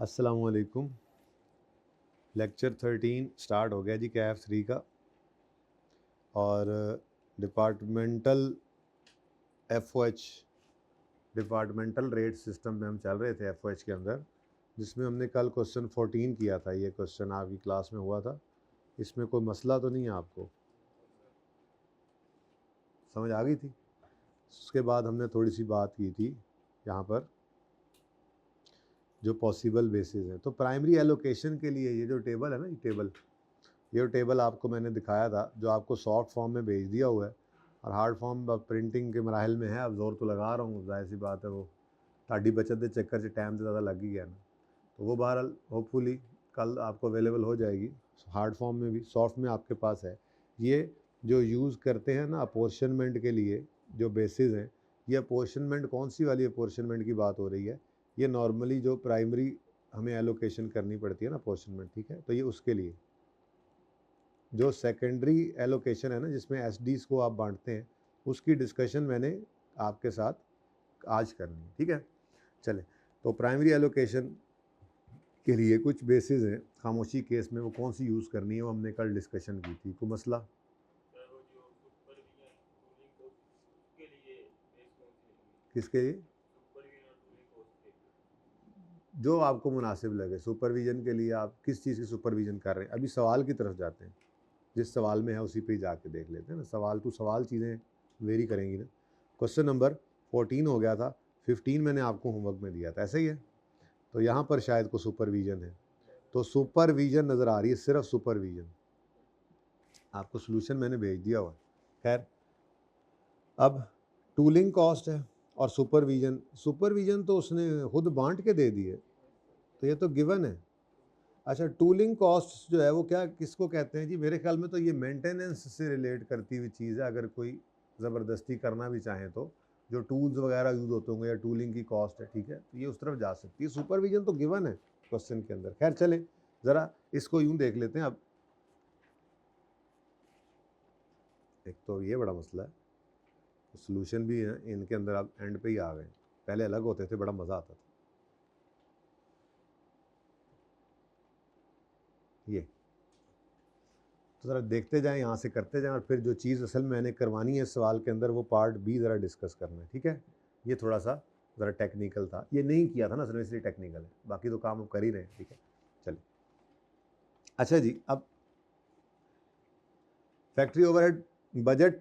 अस्सलामु अलैकुम। Lecture 13 start हो गया जी कैफ 3 का। और departmental FOH departmental rate system में हम चल रहे थे एफओएच के अंदर, जिसमें हमने कल क्वेश्चन 14 किया था। ये क्वेश्चन आपकी क्लास में हुआ था। इसमें कोई मसला तो नहीं है, आपको समझ आ गई थी? उसके बाद हमने थोड़ी सी बात की थी यहाँ पर जो पॉसिबल बेसिस हैं। तो प्राइमरी एलोकेशन के लिए ये जो टेबल है ना, ये टेबल आपको मैंने दिखाया था, जो आपको सॉफ्ट फॉर्म में भेज दिया हुआ है और हार्ड फॉर्म प्रिंटिंग के मराहल में है। अब जोर तो लगा रहा हूँ, जाहिर सी बात है, वो ताड़ी बचत के चक्कर से टाइम से ज़्यादा लग ही गया ना। तो वो बहरहाल होपफुली कल आपको अवेलेबल हो जाएगी, हार्ड फॉर्म में भी सॉफ्ट में आपके पास है। ये जो यूज़ करते हैं ना अपोर्शनमेंट के लिए, जो बेसिस हैं, ये अपोर्शनमेंट कौन सी वाली अपोर्शनमेंट की बात हो रही है? ये नॉर्मली जो प्राइमरी हमें एलोकेशन करनी पड़ती है ना अपोर्शनमेंट, ठीक है, तो ये उसके लिए। जो सेकेंडरी एलोकेशन है ना, जिसमें एसडीज को आप बांटते हैं, उसकी डिस्कशन मैंने आपके साथ आज करनी है, ठीक है। चले, तो प्राइमरी एलोकेशन के लिए कुछ बेसिस हैं खामोशी केस में, वो कौन सी यूज़ करनी है वो हमने कल डिस्कशन की थी। कोई मसला? किसके लिए? जो आपको मुनासिब लगे। सुपरविज़न के लिए आप किस चीज़ की सुपरविज़न कर रहे हैं? अभी सवाल की तरफ जाते हैं, जिस सवाल में है उसी पे ही जाके देख लेते हैं ना। सवाल टू सवाल चीज़ें वेरी करेंगी ना। क्वेश्चन नंबर 14 हो गया था, 15 मैंने आपको होमवर्क में दिया था, ऐसा ही है। तो यहाँ पर शायद को सुपरविज़न है, तो सुपरविज़न नज़र आ रही है, सिर्फ सुपरविज़न। आपको सोल्यूशन मैंने भेज दिया हुआ। खैर, अब टूलिंग कॉस्ट है और सुपरविज़न तो उसने खुद बांट के दे दी है, तो ये तो गिवन है। अच्छा, टूलिंग कॉस्ट जो है वो क्या किसको कहते हैं जी? मेरे ख्याल में तो ये मेंटेनेंस से रिलेट करती हुई चीज़ है। अगर कोई ज़बरदस्ती करना भी चाहे तो जो टूल्स वगैरह यूज़ होते होंगे या टूलिंग की कॉस्ट है, ठीक है, तो ये उस तरफ जा सकती है। सुपरविज़न तो गिवन है क्वेश्चन के अंदर। खैर चलें, ज़रा इसको यूँ देख लेते हैं। अब एक तो ये बड़ा मसला है, तो सोल्यूशन भी है इनके अंदर, अब एंड पे ही आ गए। पहले अलग होते थे, बड़ा मज़ा आता था। ये तो ज़रा देखते जाएं, यहाँ से करते जाएं, और फिर जो चीज़ असल में मैंने करवानी है सवाल के अंदर, वो पार्ट बी ज़रा डिस्कस करना है, ठीक है। ये थोड़ा सा ज़रा टेक्निकल था, ये नहीं किया था ना सर, इसलिए टेक्निकल है, बाकी तो काम हम कर ही रहे हैं, ठीक है। चलिए, अच्छा जी, अब factory overhead budget,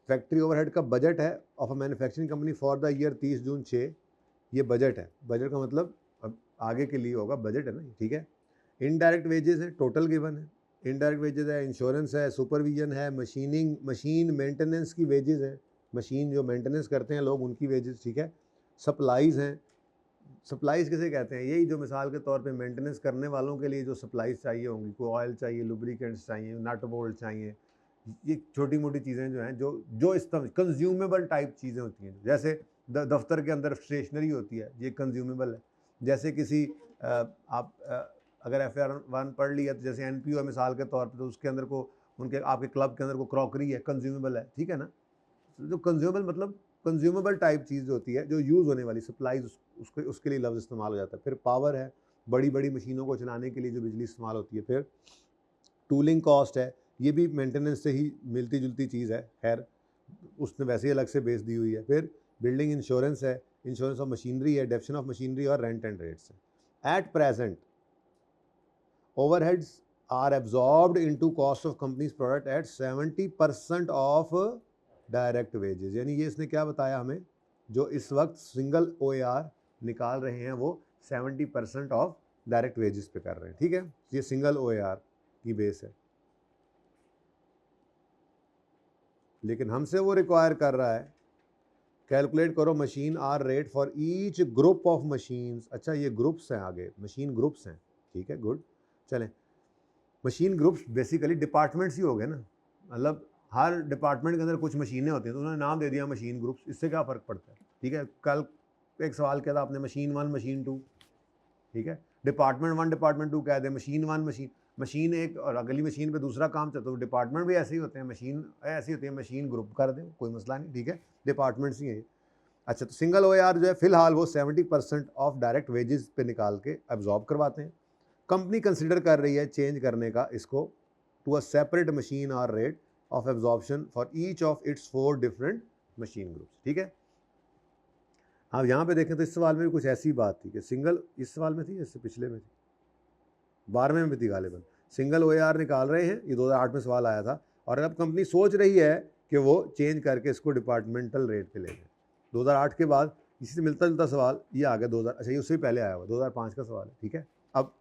factory overhead का बजट है of a manufacturing company for the year 30 जून 6। ये बजट है। बजट का मतलब अब आगे के लिए होगा, बजट है ना, ठीक है। इनडायरेक्ट वेजेस है, टोटल गिवन है। इनडायरेक्ट वेजेस है, इंश्योरेंस है, सुपरविजन है, मशीन मेंटेनेंस की वेजेस है, मशीन जो मेंटेनेंस करते हैं लोग, उनकी वेजेस, ठीक है। सप्लाईज हैं। सप्लाईज किसे कहते हैं? यही जो मिसाल के तौर पे मेंटेनेंस करने वालों के लिए जो सप्लाईज चाहिए होंगी, कोई ऑयल चाहिए, लुब्रिकेंट्स चाहिए, नट बोल्ट चाहिए, ये छोटी मोटी चीज़ें जो हैं, जो इस कंज्यूमेबल टाइप चीज़ें होती हैं। जैसे दफ्तर के अंदर स्टेशनरी होती है, ये कंज्यूमेबल है। जैसे किसी आप अगर FR1 पढ़ लिया, तो जैसे NPO है मिसाल के तौर पे, तो उसके अंदर को उनके आपके क्लब के अंदर को क्रॉकरी है, कंज्यूमेबल है, ठीक है ना। जो कंज्यूमेबल मतलब कंज्यूमेबल टाइप चीज़ होती है, जो यूज़ होने वाली सप्लाईज, उसके लिए लफ्ज़ इस्तेमाल हो जाता है। फिर पावर है, बड़ी बड़ी मशीनों को चलाने के लिए जो बिजली इस्तेमाल होती है। फिर टूलिंग कॉस्ट है, ये भी मेंटेनेंस से ही मिलती जुलती चीज़ है, खैर उसने वैसे ही अलग से बेस दी हुई है। फिर बिल्डिंग इंश्योरेंस है, इंश्योरेंस ऑफ मशीनरी है, डेप्शन ऑफ मशीनरी और रेंट एंड रेट्स है। At present overheads are absorbed into cost of company's product at 70% of direct wages. यानी ये इसने क्या बताया हमें, जो इस वक्त सिंगल OAR निकाल रहे हैं वो 70% ऑफ डायरेक्ट वेजेस पे कर रहे हैं, ठीक है। ये सिंगल OAR की बेस है, लेकिन हमसे वो रिक्वायर कर रहा है कैलकुलेट करो machine hour rate for each group of machines. अच्छा, ये ग्रुप्स हैं, आगे मशीन ग्रुप्स हैं, ठीक है, गुड। चलें, मशीन ग्रुप्स बेसिकली डिपार्टमेंट्स ही हो गए ना, मतलब हर डिपार्टमेंट के अंदर कुछ मशीनें होती हैं, तो उन्होंने नाम दे दिया मशीन ग्रुप्स। इससे क्या फ़र्क पड़ता है, ठीक है। कल एक सवाल किया था आपने, मशीन 1 मशीन 2, ठीक है। डिपार्टमेंट 1 डिपार्टमेंट 2 कह दे, मशीन 1 मशीन एक और अगली मशीन पे दूसरा काम चलता है, तो डिपार्टमेंट भी ऐसे ही होते हैं, मशीन ऐसी होती है, मशीन ग्रुप कर दें, कोई मसला नहीं, ठीक है, डिपार्टमेंट्स ही हैं। अच्छा, तो सिंगल OAR जो है फिलहाल वो 70% ऑफ डायरेक्ट वेजेस पे निकाल के एब्जॉर्ब करवाते हैं। कंपनी कंसिडर कर रही है चेंज करने का इसको टू अ सेपरेट मशीन और rate of absorption for each of its 4 different machine groups. ठीक है, अब यहाँ पे देखें तो इस सवाल में भी कुछ ऐसी बात थी कि सिंगल, इस सवाल में थी, इससे पिछले में थी, 12वें में भी थी गालिबन, सिंगल OAR निकाल रहे हैं, ये 2008 में सवाल आया था, और अब कंपनी सोच रही है कि वो चेंज करके इसको डिपार्टमेंटल रेट पे ले जाए। 2008 के बाद इसी से मिलता जुलता सवाल ये आ गया 2000, अच्छा ये उससे पहले आया हुआ 2005 का सवाल है। ठीक है, अब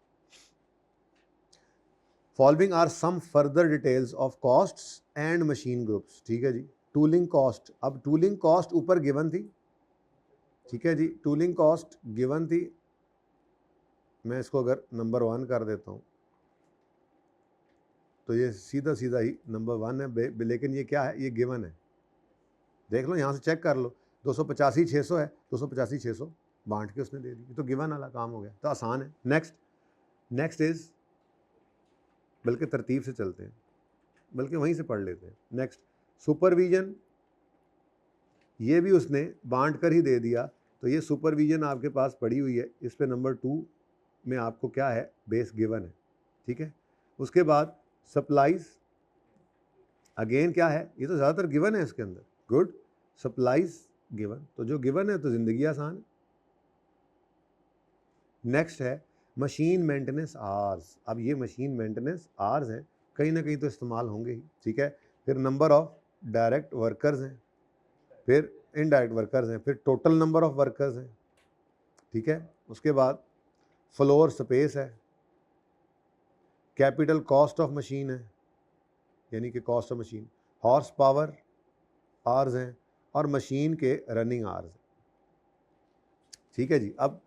following are some further details of costs and machine groups. ठीक है जी, टूलिंग कॉस्ट, अब टूलिंग कॉस्ट ऊपर गिवन थी। ठीक है जी, टूलिंग कॉस्ट गिवन थी, मैं इसको अगर नंबर 1 कर देता हूँ तो ये सीधा सीधा ही नंबर 1 है, लेकिन ये क्या है, ये गिवन है, देख लो यहाँ से चेक कर लो, 285,600 है, 285,600 बांट के उसने दे दी, तो गिवन वाला काम हो गया, तो आसान है। नेक्स्ट इज, बल्कि तरतीब से चलते हैं, बल्कि वहीं से पढ़ लेते हैं। नेक्स्ट सुपरविजन, ये भी उसने बांट कर ही दे दिया, तो ये सुपरविजन आपके पास पड़ी हुई है, इस पे नंबर 2 में आपको क्या है, बेस गिवन है। ठीक है, उसके बाद सप्लाईज, अगेन क्या है, ये तो ज़्यादातर गिवन है इसके अंदर, गुड, सप्लाईज गिवन, तो जो गिवन है तो ज़िंदगी आसान है। नेक्स्ट है मशीन मेंटेनेंस आवर्स, अब ये मशीन मेंटेनेंस आवर्स हैं, कहीं ना कहीं तो इस्तेमाल होंगे ही। ठीक है, फिर नंबर ऑफ डायरेक्ट वर्कर्स हैं, फिर इनडायरेक्ट वर्कर्स हैं, फिर टोटल नंबर ऑफ वर्कर्स हैं। ठीक है, उसके बाद फ्लोर स्पेस है, कैपिटल कॉस्ट ऑफ मशीन है, यानी कि cost of machine, horse power hours हैं, और मशीन के रनिंग आवर्स हैं। ठीक है जी, अब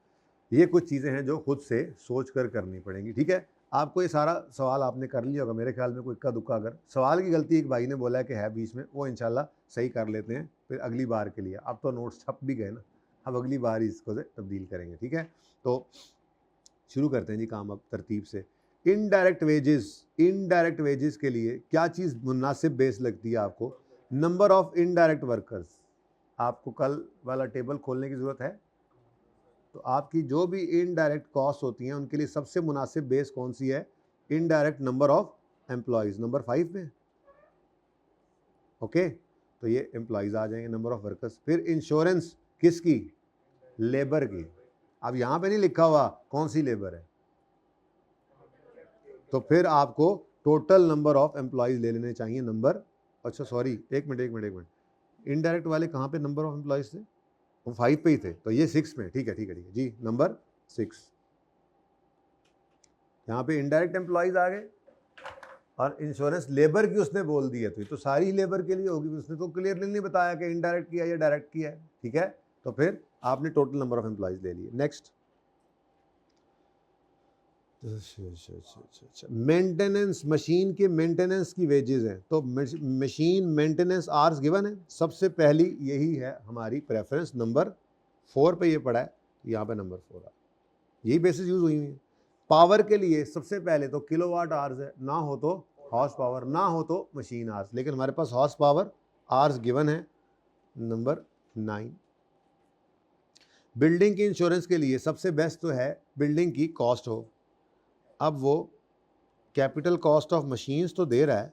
ये कुछ चीज़ें हैं जो खुद से सोच कर करनी पड़ेंगी। ठीक है, आपको ये सारा सवाल आपने कर लिया होगा मेरे ख्याल में, कोई इक्का दुक्का अगर सवाल की गलती एक भाई ने बोला है कि है बीच में, वो इंशाल्लाह सही कर लेते हैं फिर अगली बार के लिए। अब तो नोट्स छप भी गए ना, अब अगली बार ही इसको से तब्दील करेंगे। ठीक है, तो शुरू करते हैं जी काम अब तरतीब से। इनडायरेक्ट वेजेस के लिए क्या चीज़ मुनासिब बेस लगती है आपको, नंबर ऑफ इनडायरेक्ट वर्कर्स। आपको कल वाला टेबल खोलने की ज़रूरत है, तो आपकी जो भी इनडायरेक्ट कॉस्ट होती हैं उनके लिए सबसे मुनासिब बेस कौन सी है, indirect number of employees, number 5 में। ओके, तो ये एम्प्लॉयज़ आ जाएंगे, नंबर ऑफ वर्कर्स। फिर इंश्योरेंस किसकी, लेबर की। अब यहाँ पे नहीं लिखा हुआ कौन सी लेबर है, तो फिर आपको टोटल नंबर ऑफ एम्प्लॉयज़ ले लेने चाहिए, नंबर, अच्छा सॉरी एक मिनट, इनडायरेक्ट वाले कहाँ पे नंबर ऑफ एम्प्लॉयज़ थे, वो 5 पे ही थे, तो ये 6 में। ठीक है जी, नंबर 6, यहाँ पे इनडायरेक्ट एम्प्लॉयज़ आ गए, और इंश्योरेंस लेबर की उसने बोल दी है, तो ये तो सारी लेबर के लिए होगी, उसने तो क्लियरली नहीं बताया कि इनडायरेक्ट किया या डायरेक्ट किया है। ठीक है, तो फिर आपने टोटल नंबर ऑफ एम्प्लॉयज़ ले लिए। नेक्स्ट, मेंटेनेंस, मशीन के मेंटेनेंस की वेजेस हैं, तो मशीन मेंटेनेंस आवर्स गिवन है, सबसे पहली यही है हमारी प्रेफरेंस, नंबर 4 पे ये पड़ा है, यहाँ पे नंबर 4 है, यही बेसिस यूज हुई है। पावर के लिए सबसे पहले तो किलोवाट आवर्स है, ना हो तो हॉर्स पावर, ना हो तो मशीन आवर्स, लेकिन हमारे पास हॉर्स पावर आवर्स गिवन है, नंबर 9। बिल्डिंग की इंश्योरेंस के लिए सबसे बेस्ट तो है बिल्डिंग की कॉस्ट हो, अब वो कैपिटल कॉस्ट ऑफ मशीन्स तो दे रहा है,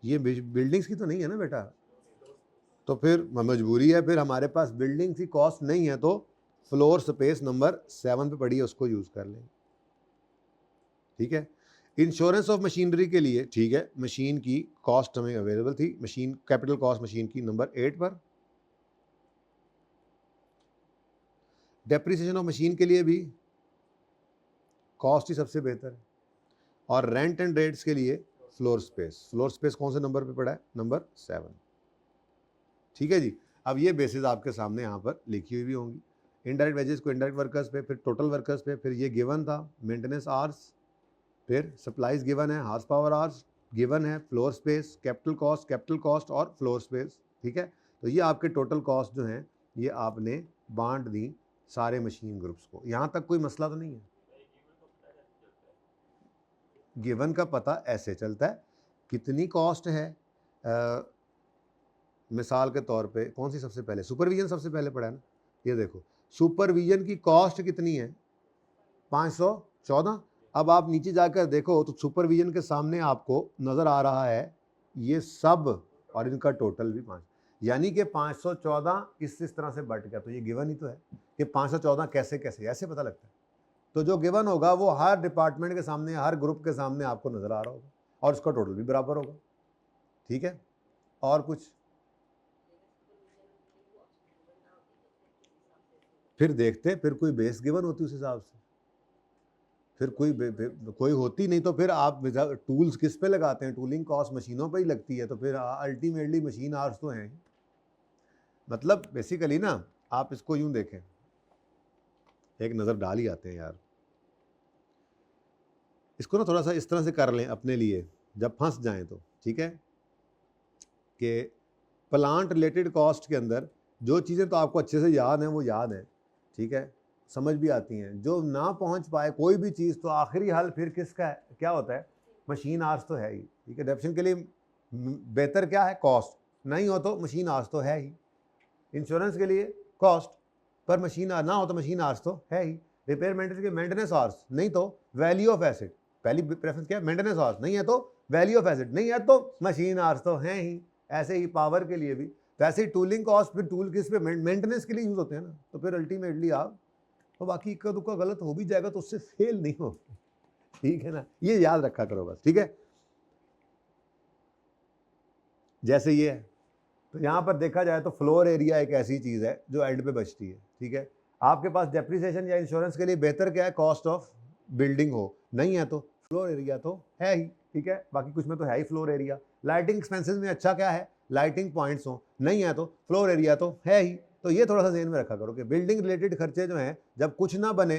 ये बिल्डिंग्स की तो नहीं है ना बेटा, तो फिर मजबूरी है, फिर हमारे पास बिल्डिंग की कॉस्ट नहीं है, तो फ्लोर स्पेस नंबर 7 पे पड़ी है, उसको यूज़ कर लें। ठीक है, इंश्योरेंस ऑफ मशीनरी के लिए, ठीक है, मशीन की कॉस्ट हमें अवेलेबल थी, मशीन कैपिटल कॉस्ट मशीन की नंबर 8 पर। डेप्रिसिएशन ऑफ मशीन के लिए भी कॉस्ट ही सबसे बेहतर है, और रेंट एंड रेट्स के लिए फ्लोर स्पेस कौन से नंबर पे पड़ा है, नंबर 7। ठीक है जी, अब ये बेसिस आपके सामने यहाँ पर लिखी हुई भी होंगी, इनडायरेक्ट वेजेस को इनडायरेक्ट वर्कर्स पे, फिर टोटल वर्कर्स पे, फिर ये गिवन था मेंटेनेंस आवर्स, फिर सप्लाईज गिवन है, हॉर्स पावर आवर्स गिवन है, फ्लोर स्पेस, कैपिटल कॉस्ट और फ्लोर स्पेस। ठीक है, तो ये आपके टोटल कॉस्ट जो हैं ये आपने बांट दी सारे मशीन ग्रुप्स को, यहाँ तक कोई मसला तो नहीं है। गिवन का पता ऐसे चलता है, कितनी कॉस्ट है मिसाल के तौर पे कौन सी सबसे पहले, सुपरविजन सबसे पहले पड़ा है ना। ये देखो सुपरविजन की कॉस्ट कितनी है, 514। अब आप नीचे जाकर देखो तो सुपरविजन के सामने आपको नज़र आ रहा है ये सब और इनका टोटल भी 5, यानी कि 514 इस तरह से बढ़ गया। तो ये गिवन ही तो है कि 514 कैसे कैसे ऐसे पता लगता है। तो जो गिवन होगा वो हर डिपार्टमेंट के सामने, हर ग्रुप के सामने आपको नज़र आ रहा होगा और उसका टोटल भी बराबर होगा। ठीक है, और कुछ फिर देखते, फिर कोई बेस गिवन होती उस हिसाब से, फिर कोई होती नहीं तो फिर आप टूल्स किस पे लगाते हैं, टूलिंग कॉस्ट मशीनों पे ही लगती है, तो फिर अल्टीमेटली मशीन आवर्स तो हैं। मतलब बेसिकली ना आप इसको यूं देखें, एक नज़र डाल ही आते हैं यार, इसको ना थोड़ा सा इस तरह से कर लें अपने लिए जब फंस जाएं तो। ठीक है, कि प्लांट रिलेटेड कॉस्ट के अंदर जो चीज़ें तो आपको अच्छे से याद हैं वो याद हैं, ठीक है, समझ भी आती हैं। जो ना पहुंच पाए कोई भी चीज़ तो आखिरी हल फिर किसका है, क्या होता है, मशीन आवर्स तो है ही। ठीक है, डेप्शन के लिए बेहतर क्या है, कॉस्ट, नहीं हो तो मशीन आवर्स तो है ही। इंश्योरेंस के लिए कॉस्ट, पर मशीन ना हो तो मशीन आवर्स तो है ही। रिपेयर मेंटेनेंस के मेंटेनेंस आवर्स, नहीं तो वैल्यू ऑफ एसेट, पहली प्रेफरेंस क्या है, मेंटेनेंस आवर्स, नहीं है तो वैल्यू ऑफ एसेट, नहीं है तो मशीन आवर्स तो हैं ही। ऐसे ही पावर के लिए भी, तो ऐसे ही टूलिंग कॉस्ट फिर टूल किस पे, मेंटेनेंस के लिए यूज होते हैं ना। तो फिर अल्टीमेटली आप तो बाकी इक्का दुक्का गलत हो भी जाएगा तो उससे फेल नहीं हो। ठीक है ना, ये याद रखा करो बस। ठीक है, जैसे ये है तो यहाँ पर देखा जाए तो फ्लोर एरिया एक ऐसी चीज़ है जो एंड पे बचती है। ठीक है, आपके पास डेप्रिसिएशन या इंश्योरेंस के लिए बेहतर क्या है, कॉस्ट ऑफ बिल्डिंग हो, नहीं है तो फ्लोर एरिया तो है ही। ठीक है, बाकी कुछ में तो है ही फ्लोर एरिया। लाइटिंग एक्सपेंसेस में अच्छा क्या है, लाइटिंग पॉइंट्स हो, नहीं है तो फ्लोर एरिया तो है ही। तो ये थोड़ा सा ज़हन में रखा करो कि बिल्डिंग रिलेटेड खर्चे जो हैं जब कुछ ना बने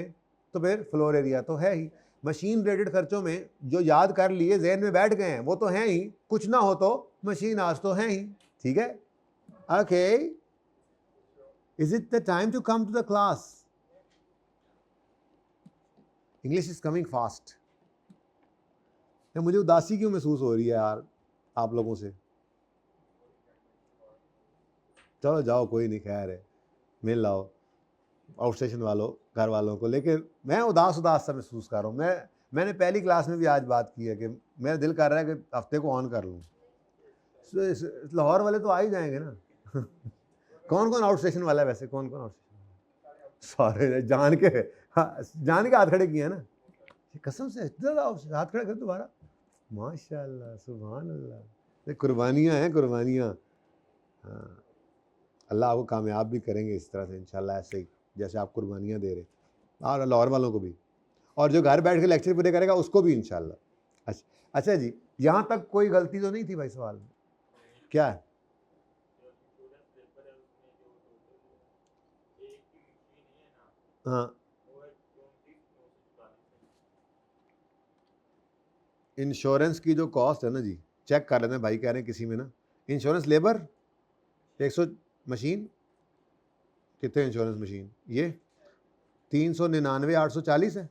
तो फिर फ्लोर एरिया तो है ही। मशीन रिलेटेड खर्चों में जो याद कर लिए जहन में बैठ गए हैं वो तो हैं ही, कुछ ना हो तो मशीन आज तो हैं ही। ठीक है, okay, is it the time to come to the class? English is coming fast. मुझे उदासी क्यों महसूस हो रही है यार आप लोगों से। चलो जाओ, कोई नहीं, खैर है, मिल लाओ आउट स्टेशन वालों, घर वालों को। लेकिन मैं उदास सा महसूस कर रहा हूँ। मैंने पहली क्लास में भी आज बात की है कि मेरा दिल कर रहा है कि हफ्ते को ऑन कर लूँ। लाहौर वाले तो आ ही जाएंगे ना। कौन कौन आउट स्टेशन वाला है वैसे, कौन कौन आउट स्टेशन, सारे जान के, हाँ, जान के हाथ खड़े किए हैं ना, कसम से हाथ खड़े कर दोबारा। माशाल्लाह, सुभान अल्लाह, कुर्बानियाँ हैं, कुर्बानियाँ। हाँ, अल्लाह आपको कामयाब भी करेंगे इस तरह से इंशाल्लाह, ऐसे ही जैसे आप कुर्बानियाँ दे रहे, और लाहौर वालों को भी, और जो घर बैठ के लेक्चर पूरे करेगा उसको भी इंशाल्लाह। अच्छा जी, यहाँ तक कोई गलती तो नहीं थी भाई सवाल में? क्या है? हाँ, इंश्योरेंस की जो कॉस्ट है ना जी, चेक कर लेते हैं भाई, कह रहे हैं किसी में ना इंश्योरेंस लेबर 100, मशीन कितने इंश्योरेंस मशीन, ये 399,840 है।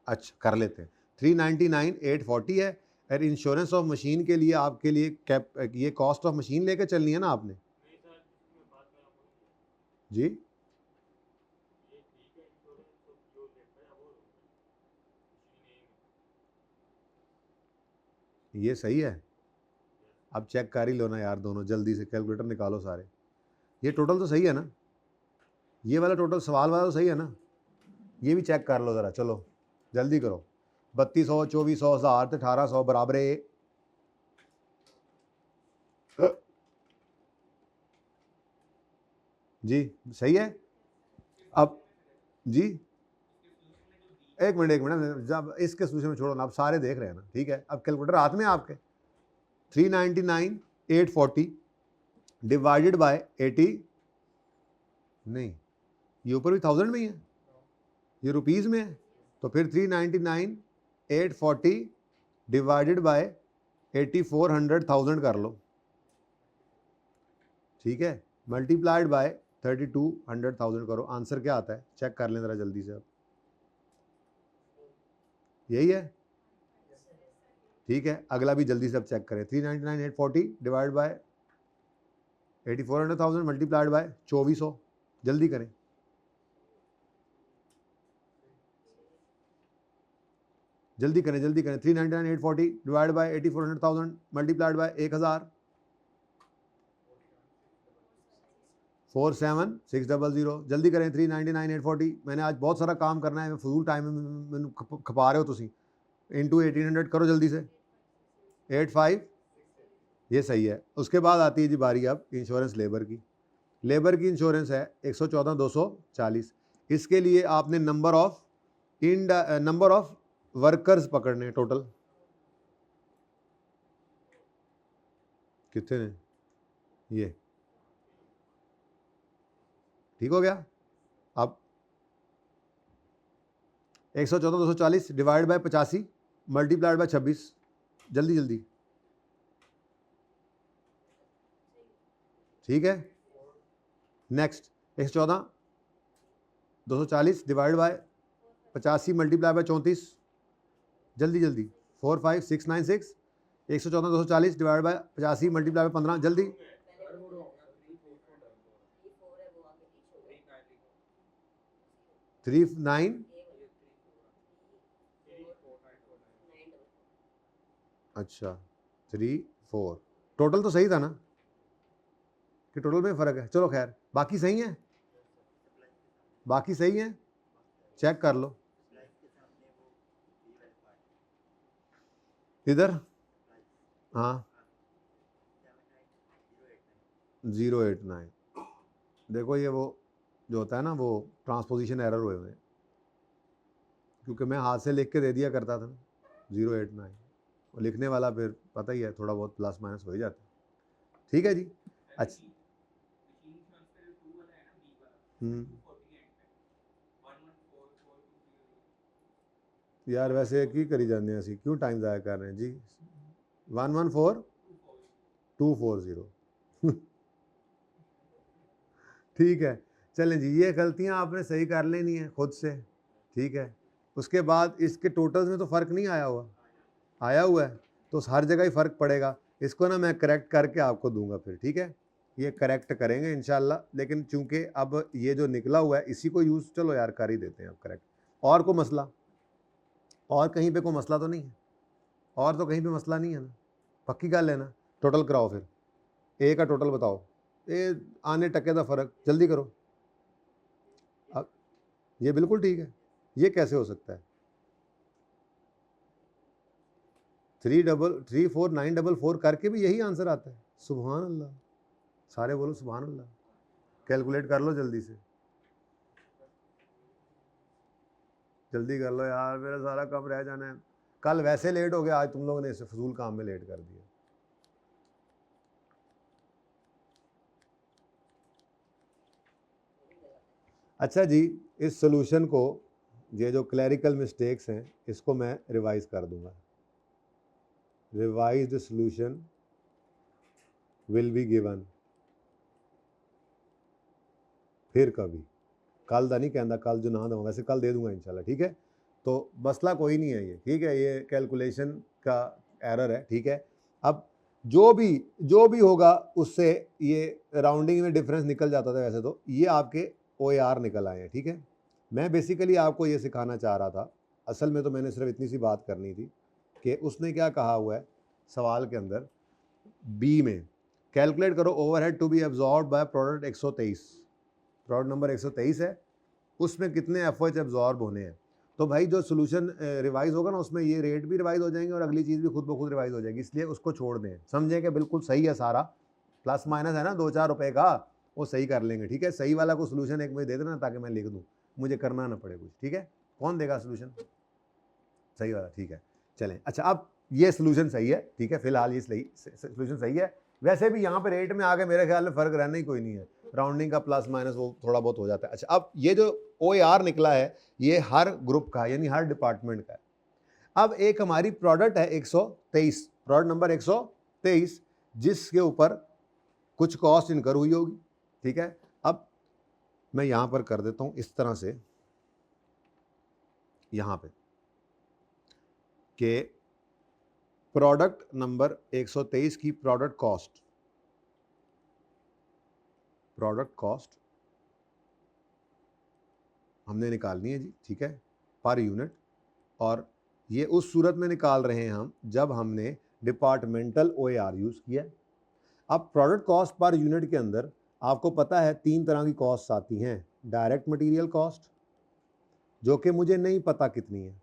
अच्छा कर लेते हैं, 399,840 है। और इंश्योरेंस ऑफ मशीन के लिए आपके लिए कैप ये कॉस्ट ऑफ मशीन लेकर चलनी है ना आपने जी। ये सही है, अब चेक कर ही लो ना यार दोनों, जल्दी से कैलकुलेटर निकालो सारे। ये टोटल तो सही है ना, ये वाला टोटल सवाल वाला तो सही है ना, ये भी चेक कर लो ज़रा, चलो जल्दी करो। 3200, 2400, 1000 तो 1800 बराबर है। जी सही है। अब जी एक मिनट, जब इसके सूची में छोड़ो ना, आप सारे देख रहे हैं ना। ठीक है, अब कैलकुलेटर हाथ में आपके, 399,840 डिवाइडेड बाय 80, नहीं ये ऊपर भी 1000 में ही है, ये रुपीज़ में है, तो फिर 399,840 डिवाइडेड बाय 8400 कर लो। ठीक है, मल्टीप्लाइड बाय 3200 करो, आंसर क्या आता है चेक कर लें ज़रा जल्दी से। अब यही है, ठीक है, अगला भी जल्दी से अब चेक करें। 399,840 डिवाइड बाय 8400,000 मल्टीप्लाइड बाय 2400, जल्दी करें। जल्दी करें 399,840 डिवाइड बाय 8400,000 मल्टीप्लाइड बाय 1000, 47,600। जल्दी करें 399,840। मैंने आज बहुत सारा काम करना है, फजूल टाइम में खपा रहे हो तुसी। इंटू 1800 करो जल्दी से, 85, ये सही है। उसके बाद आती है जी बारी अब इंश्योरेंस लेबर की। लेबर की इंश्योरेंस है 114,240। इसके लिए आपने नंबर ऑफ वर्कर्स पकड़ने टोटल कितने ने, ये ठीक हो गया। अब 114,240 डिवाइड बाय 85 मल्टीप्लाइड बाय 26, जल्दी जल्दी, ठीक है। Next 114,240 divide by 85 multiply by 34, जल्दी जल्दी, 45696। 114,240 डिवाइड बाय 85 मल्टीप्लाई बाय 15, जल्दी, 39, अच्छा 34। टोटल तो सही था ना, कि टोटल में फ़र्क है? चलो खैर, बाकी सही है, बाकी सही है, चेक कर लो इधर। हाँ 089, देखो ये वो जो होता है ना, वो ट्रांसपोजिशन एरर हुए हुए हैं, क्योंकि मैं हाथ से लिख के दे दिया करता था 089, और लिखने वाला फिर पता ही है थोड़ा बहुत प्लस माइनस हो ही जाता है। ठीक है जी, अच्छा। यार वैसे की करी जाने हैं, क्यों टाइम ज़ाया कर रहे हैं जी। 114,240 ठीक है, चलें जी, ये गलतियां आपने सही कर लेनी है खुद से, ठीक है। उसके बाद इसके टोटल्स में तो फ़र्क नहीं आया हुआ, आया हुआ है तो हर जगह ही फ़र्क पड़ेगा। इसको ना मैं करेक्ट करके आपको दूंगा फिर, ठीक है, ये करेक्ट करेंगे इंशाल्लाह। लेकिन चूंकि अब ये जो निकला हुआ है इसी को यूज़, चलो यार कर ही देते हैं अब करेक्ट। और कोई मसला, और कहीं पे कोई मसला तो नहीं है, और तो कहीं पे मसला नहीं है ना, पक्की गल है ना। टोटल कराओ फिर, ए का टोटल बताओ, ये आने टके का फ़र्क, जल्दी करो। अब ये बिल्कुल ठीक है, ये कैसे हो सकता है? 3,34,944 करके भी यही आंसर आता है। सुभान अल्लाह, सारे बोलो सुभान अल्लाह। कैलकुलेट कर लो जल्दी से, जल्दी कर लो यार, मेरा सारा काम रह जाना है। कल वैसे लेट हो गया, आज तुम लोगों ने इसे फजूल काम में लेट कर दिया। अच्छा जी, इस सोल्यूशन को, ये जो क्लैरिकल मिस्टेक्स हैं इसको मैं रिवाइज कर दूंगा। Revise the solution will be given, फिर कभी, कल का नहीं कहना, कल जो ना दूंगा, वैसे कल दे दूंगा इंशाल्लाह, ठीक है। तो मसला कोई नहीं है ये, ठीक है, ये कैलकुलेशन का एरर है, ठीक है। अब जो भी होगा उससे ये राउंडिंग में डिफरेंस निकल जाता था वैसे तो, ये आपके OAR निकल आए हैं, ठीक है। मैं बेसिकली आपको ये सिखाना चाह रहा था, असल में तो मैंने सिर्फ इतनी सी बात करनी थी कि उसने क्या कहा हुआ है सवाल के अंदर, बी में कैलकुलेट करो overhead to be absorb by product 123, product number 123 है, उसमें कितने FOH एब्जॉर्ब होने हैं। तो भाई जो सोल्यूशन रिवाइज होगा ना, उसमें ये रेट भी रिवाइज हो जाएंगे और अगली चीज़ भी खुद ब खुद रिवाइज हो जाएगी, इसलिए उसको छोड़ दें, समझें कि बिल्कुल सही है सारा, प्लस माइनस है ना 2-4 रुपये का, वो सही कर लेंगे, ठीक है। सही वाला को सोल्यूशन एक मुझे दे देना ताकि मैं लिख दूँ, मुझे करना ना पड़े कुछ, ठीक है। कौन देगा सोल्यूशन? सही वाला, ठीक है। चलें, अच्छा अब ये सोल्यूशन सही है, ठीक है, फिलहाल ये सही सोल्यूशन सही है। वैसे भी यहाँ पे रेट में आगे मेरे ख्याल में फ़र्क रहना ही कोई नहीं है, राउंडिंग का प्लस माइनस वो थोड़ा बहुत हो जाता है। अच्छा, अब ये जो OAR निकला है ये हर ग्रुप का, यानी हर डिपार्टमेंट का है। अब एक हमारी प्रोडक्ट है 123, प्रोडक्ट नंबर 123, जिसके ऊपर कुछ कॉस्ट इनकर हुई होगी, ठीक है। अब मैं यहाँ पर कर देता हूँ इस तरह से, यहाँ पे, कि प्रोडक्ट नंबर 123 की प्रोडक्ट कॉस्ट हमने निकालनी है जी, ठीक है, पर यूनिट। और ये उस सूरत में निकाल रहे हैं हम जब हमने डिपार्टमेंटल OAR यूज़ किया। अब प्रोडक्ट कॉस्ट पर यूनिट के अंदर आपको पता है 3 तरह की कॉस्ट आती हैं। डायरेक्ट मटेरियल कॉस्ट, जो कि मुझे नहीं पता कितनी है,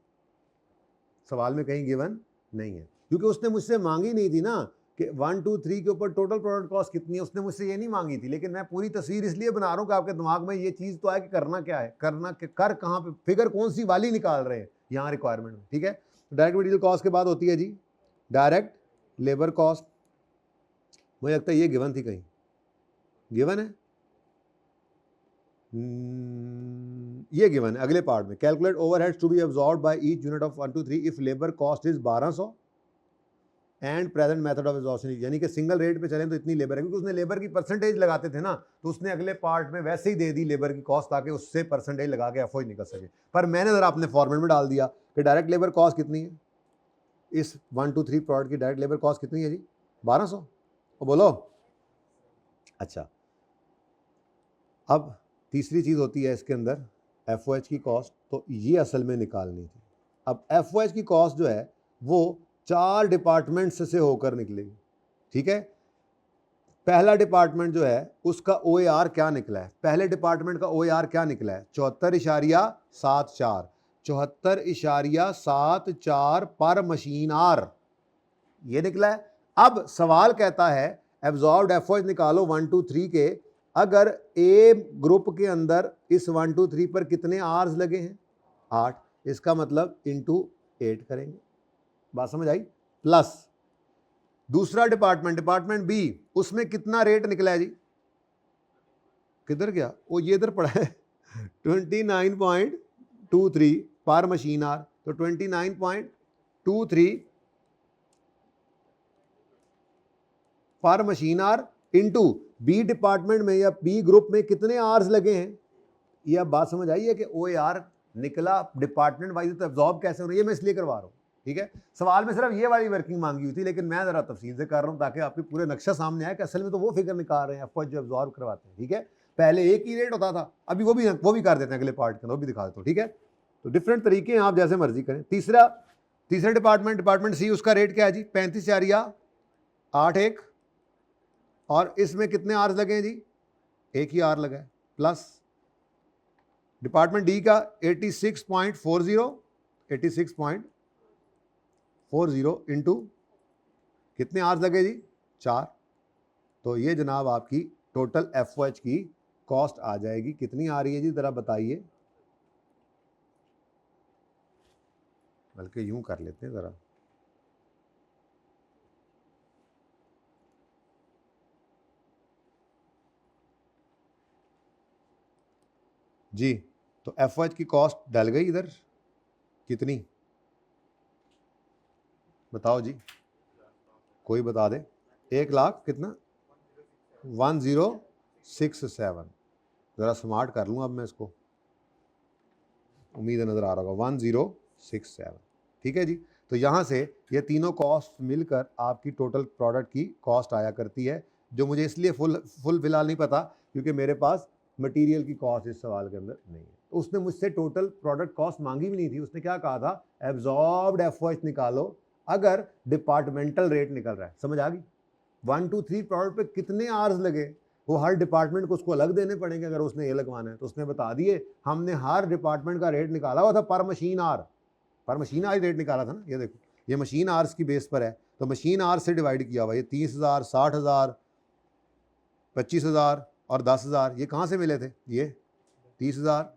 सवाल में कहीं गिवन नहीं है, क्योंकि उसने मुझसे मांगी नहीं थी ना कि 1 2 3 के ऊपर टोटल प्रोडक्ट कॉस्ट कितनी है, उसने मुझसे ये नहीं मांगी थी। लेकिन मैं पूरी तस्वीर इसलिए बना रहा हूँ कि आपके दिमाग में ये चीज़ तो आए कि करना क्या है, कर कहाँ पे, फिगर कौन सी वाली निकाल रहे हैं यहाँ रिक्वायरमेंट में, ठीक है। डायरेक्ट मटेरियल कॉस्ट के बाद होती है जी डायरेक्ट लेबर कॉस्ट। मुझे लगता है ये गिवन थी, कहीं गिवन है, ये गिवन है अगले पार्ट में। Calculate overheads to be absorbed by each unit of 1 2 3 if labour cost is 1200 and present method of absorption, यानी कि सिंगल रेट पे चलें तो इतनी लेबर है, क्योंकि उसने लेबर की परसेंटेज लगाते थे ना, तो उसने अगले पार्ट में वैसे ही दे दी लेबर की कॉस्ट ताकि उससे परसेंटेज लगा के एफओ निकल सके। पर मैंने ज़रा अपने फॉर्मेट में डाल दिया कि डायरेक्ट लेबर कॉस्ट कितनी है, इस 1 2 3 प्रोडक्ट की डायरेक्ट लेबर कॉस्ट कितनी है जी 1200। तो बोलो अच्छा। अब तीसरी चीज़ होती है इसके अंदर एफओएच की कॉस्ट, तो ये असल में निकालनी थी। अब एफओएच की कॉस्ट जो है वो 4 डिपार्टमेंट्स से होकर निकलेगी, ठीक है। पहला डिपार्टमेंट जो है उसका OAR क्या निकला है, पहले डिपार्टमेंट का OAR क्या निकला है 74.74, 74.74 पर मशीन आर, ये निकला है। अब सवाल कहता है एब्जॉर्ब्ड एफओएच निकालो 1 2 3 के, अगर ए ग्रुप के अंदर इस 1 2 3 पर कितने आर्स लगे हैं 8, इसका मतलब इंटू 8 करेंगे, बात समझ आई। प्लस दूसरा डिपार्टमेंट बी, उसमें कितना रेट निकला है जी, किधर गया वो, ये इधर पड़ा है 29.23 पर मशीन आर, तो 29.23 पर machine hour into B department में या बी ग्रुप में कितने आर्स लगे हैं। ये अब बात समझ आई है कि OAR निकला डिपार्टमेंट वाइज, तो एब्जॉर्ब कैसे हो रही है, मैं इसलिए करवा रहा हूँ, ठीक है। सवाल में सिर्फ ये वाली वर्किंग मांगी हुई थी, लेकिन मैं जरा तफसील से कर रहा हूँ ताकि आपके पूरे नक्शा सामने आए कि असल में तो वो फिगर निकाल रहे हैं एफओएच जो एब्जॉर्ब करवाते हैं, ठीक है। पहले एक ही रेट होता था, अभी वो भी कर देते हैं अगले पार्ट के अंदर, वो भी दिखा देता हूँ, ठीक है। तो डिफरेंट तरीके हैं, आप जैसे मर्जी करें। तीसरा डिपार्टमेंट सी, उसका रेट क्या है जी 35.81, और इसमें कितने आर्स लगे हैं जी, एक ही आर लगा है। प्लस डिपार्टमेंट डी का 86.40 इंटू कितने आर्स लगे जी 4, तो ये जनाब आपकी टोटल एफओएच की कॉस्ट आ जाएगी। कितनी आ रही है जी ज़रा बताइए, बल्कि यूं कर लेते हैं ज़रा, जी। तो एफओएच की कॉस्ट डल गई इधर, कितनी बताओ जी, कोई बता दे, 1 लाख कितना 1067, ज़रा स्मार्ट कर लूँ अब मैं इसको, उम्मीद है नज़र आ रहा होगा 1067, ठीक है जी। तो यहाँ से ये तीनों कॉस्ट मिलकर आपकी टोटल प्रोडक्ट की कॉस्ट आया करती है, जो मुझे इसलिए फुल फिलहाल नहीं पता क्योंकि मेरे पास मटेरियल की कॉस्ट इस सवाल के अंदर नहीं है। तो उसने मुझसे टोटल प्रोडक्ट कॉस्ट मांगी भी नहीं थी, उसने क्या कहा था एब्जॉर्ब्ड एफओएच निकालो अगर डिपार्टमेंटल रेट निकल रहा है, समझ आ गई। 1 2 3 प्रोडक्ट पे कितने आर्स लगे, वो हर डिपार्टमेंट को उसको अलग देने पड़ेंगे अगर उसने ये लगवाना है, तो उसने बता दिए। हमने हर डिपार्टमेंट का रेट निकाला हुआ था पर मशीन आर रेट निकाला था ना, ये देखो ये मशीन आर्स की बेस पर है, तो मशीन आर्स से डिवाइड किया हुआ, ये 30,000 60,000 25,000 और 10,000, ये कहाँ से मिले थे, ये 30,000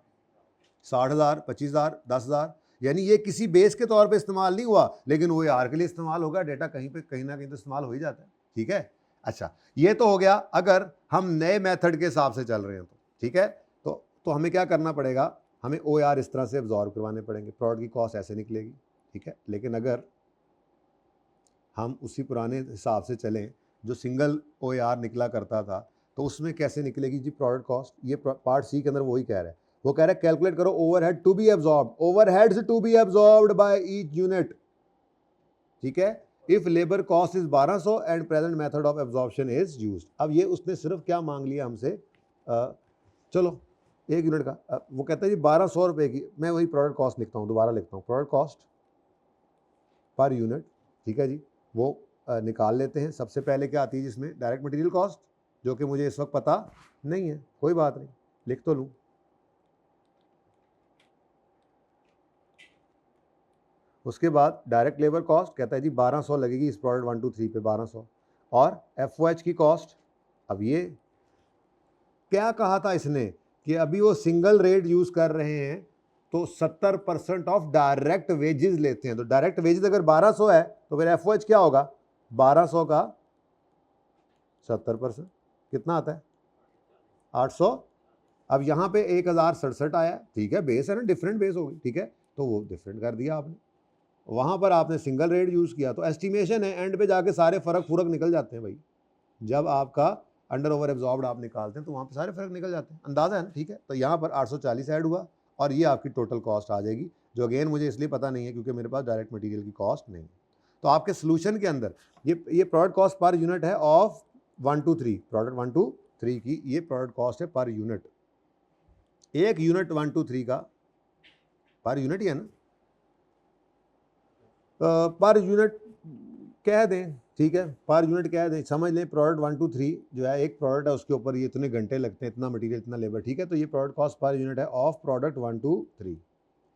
60,000 25,000 10,000, यानी ये किसी बेस के तौर पे इस्तेमाल नहीं हुआ, लेकिन OAR के लिए इस्तेमाल होगा। डेटा कहीं ना कहीं तो इस्तेमाल हो ही जाता है, ठीक है। अच्छा, ये तो हो गया अगर हम नए मेथड के हिसाब से चल रहे हैं तो, ठीक है। तो हमें क्या करना पड़ेगा, हमें OAR इस तरह से एब्जॉर्ब करवाने पड़ेंगे, प्रोडक्ट की कॉस्ट ऐसे निकलेगी, ठीक है। लेकिन अगर हम उसी पुराने हिसाब से चलें जो सिंगल OAR निकला करता था, तो उसमें कैसे निकलेगी जी प्रोडक्ट कॉस्ट, ये पार्ट सी के अंदर वही कह रहा है। वो कह रहा है कैलकुलेट करो overhead to be absorbed, overheads to be absorbed by each unit, ठीक है, if labour cost is 1200 and present method of absorption is used. अब ये उसने सिर्फ क्या मांग लिया हमसे, चलो 1 यूनिट का, वो कहता है जी 1200 रुपये की, मैं वही प्रोडक्ट कॉस्ट लिखता हूँ, दोबारा लिखता हूँ, प्रोडक्ट कॉस्ट पर यूनिट, ठीक है जी, वो निकाल लेते हैं। सबसे पहले क्या आती है जिसमें, डायरेक्ट मटेरियल कॉस्ट, जो कि मुझे इस वक्त पता नहीं है, कोई बात नहीं, लिख तो लूँ। उसके बाद डायरेक्ट लेबर कॉस्ट, कहता है जी 1200 लगेगी इस प्रोडक्ट 1 2 3 पे 1200, और FOH की कॉस्ट। अब ये क्या कहा था इसने कि अभी वो सिंगल रेट यूज कर रहे हैं तो 70% ऑफ डायरेक्ट वेजेस लेते हैं, तो डायरेक्ट वेजेस अगर 1200 है तो फिर FOH क्या होगा, 1200 का 70%, कितना आता है, 800। अब यहाँ पे 1067 आया, ठीक है, बेस है ना, डिफरेंट बेस होगी, ठीक है, तो वो डिफरेंट कर दिया आपने, वहाँ पर आपने सिंगल रेट यूज़ किया, तो एस्टिमेशन है, एंड पे जाके सारे फर्क निकल जाते हैं भाई, जब आपका अंडर ओवर एब्जॉर्ब्ड आप निकालते हैं तो वहाँ पे सारे फर्क निकल जाते हैं, अंदाज़ा है ना, ठीक है। तो यहाँ पर 840 ऐड हुआ और ये आपकी टोटल कॉस्ट आ जाएगी, जो अगेन मुझे इसलिए पता नहीं है क्योंकि मेरे पास डायरेक्ट मटेरियल की कॉस्ट नहीं है। तो आपके सोल्यूशन के अंदर ये प्रोडक्ट कॉस्ट पर यूनिट है ऑफ 1 2 3, प्रोडक्ट 1 2 3 की ये प्रोडक्ट कॉस्ट है पर यूनिट, एक यूनिट 1 2 3 का पर यूनिट ही है ना, पर यूनिट कह दें, ठीक है, पर यूनिट कह दें, समझ लें प्रोडक्ट 1 2 3 जो है एक प्रोडक्ट है, उसके ऊपर ये इतने घंटे लगते हैं, इतना मटेरियल, इतना लेबर, ठीक है, तो ये प्रोडक्ट कॉस्ट पर यूनिट है ऑफ प्रोडक्ट 1 2 3।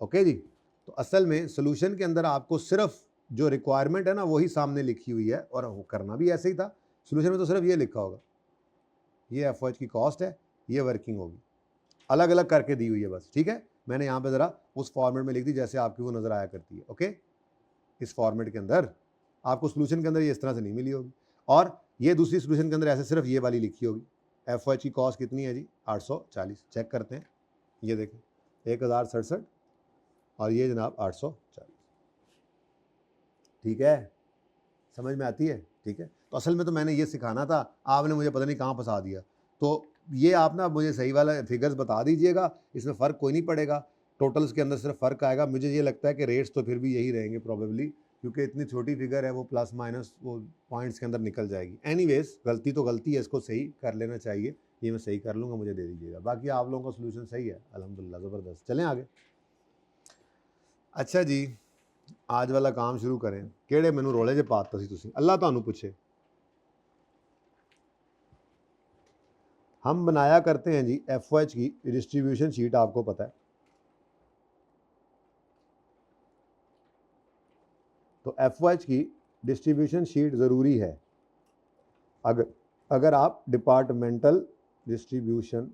ओके जी। तो असल में सोल्यूशन के अंदर आपको सिर्फ जो रिक्वायरमेंट है ना वही सामने लिखी हुई है, और वो करना भी ऐसे ही था, सोल्यूशन में तो सिर्फ ये लिखा होगा, ये FOH की कॉस्ट है, ये वर्किंग होगी, अलग अलग करके दी हुई है बस, ठीक है। मैंने यहाँ पे ज़रा उस फॉर्मेट में लिख दी जैसे आपकी वो नज़र आया करती है, ओके। इस फॉर्मेट के अंदर आपको सोल्यूशन के अंदर ये इस तरह से नहीं मिली होगी, और ये दूसरी सोल्यूशन के अंदर ऐसे सिर्फ ये वाली लिखी होगी। FOH की कॉस्ट कितनी है जी, 840, चेक करते हैं, ये देखें 1067 और ये जनाब 840, ठीक है, समझ में आती है, ठीक है। तो असल में तो मैंने ये सिखाना था, आपने मुझे पता नहीं कहाँ फंसा दिया, तो ये आप ना मुझे सही वाला फिगर्स बता दीजिएगा, इसमें फ़र्क कोई नहीं पड़ेगा, टोटल्स के अंदर सिर्फ फ़र्क आएगा। मुझे ये लगता है कि रेट्स तो फिर भी यही रहेंगे प्रोबेबली, क्योंकि इतनी छोटी फिगर है, वो प्लस माइनस वो पॉइंट्स के अंदर निकल जाएगी। एनीवेज गलती तो गलती है, इसको सही कर लेना चाहिए, ये मैं सही कर लूँगा, मुझे दे दीजिएगा। बाकी आप लोगों का सोल्यूशन सही है अल्हम्दुलिल्लाह, ज़बरदस्त। चलें आगे। अच्छा जी, आज वाला काम शुरू करें। केड़े मैनू रोले जे पाता सी तुसीं, अल्लाह तुहानू पुछे। हम बनाया करते हैं जी FOH की डिस्ट्रीब्यूशन शीट, आपको पता है, तो FOH की डिस्ट्रीब्यूशन शीट ज़रूरी है। अगर आप डिपार्टमेंटल डिस्ट्रीब्यूशन,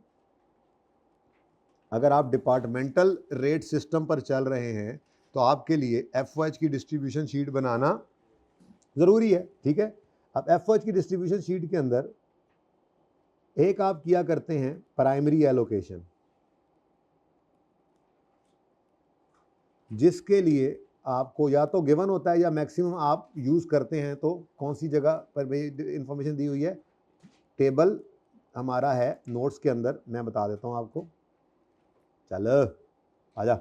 अगर आप डिपार्टमेंटल रेट सिस्टम पर चल रहे हैं तो आपके लिए FOH की डिस्ट्रीब्यूशन शीट बनाना ज़रूरी है, ठीक है। अब FOH की डिस्ट्रीब्यूशन शीट के अंदर एक आप किया करते हैं प्राइमरी एलोकेशन, जिसके लिए आपको या तो गिवन होता है या मैक्सिमम आप यूज़ करते हैं, तो कौन सी जगह पर भाई इंफॉर्मेशन दी हुई है, टेबल हमारा है नोट्स के अंदर, मैं बता देता हूँ आपको, चल आजा,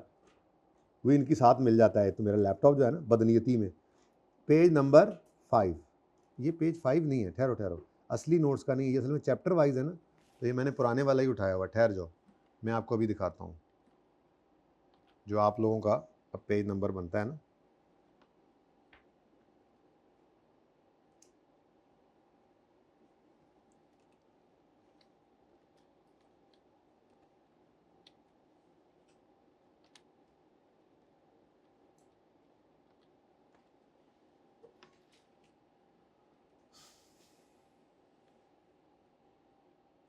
वो इनकी साथ मिल जाता है, तो मेरा लैपटॉप जो है ना बदनीयती में, पेज नंबर 5, ये पेज 5 नहीं है, ठहरो ठहरो, असली नोट्स का नहीं, ये असल में चैप्टर वाइज है ना, तो ये मैंने पुराने वाला ही उठाया हुआ, ठहर जाओ, मैं आपको अभी दिखाता हूँ जो आप लोगों का अब पेज नंबर बनता है ना।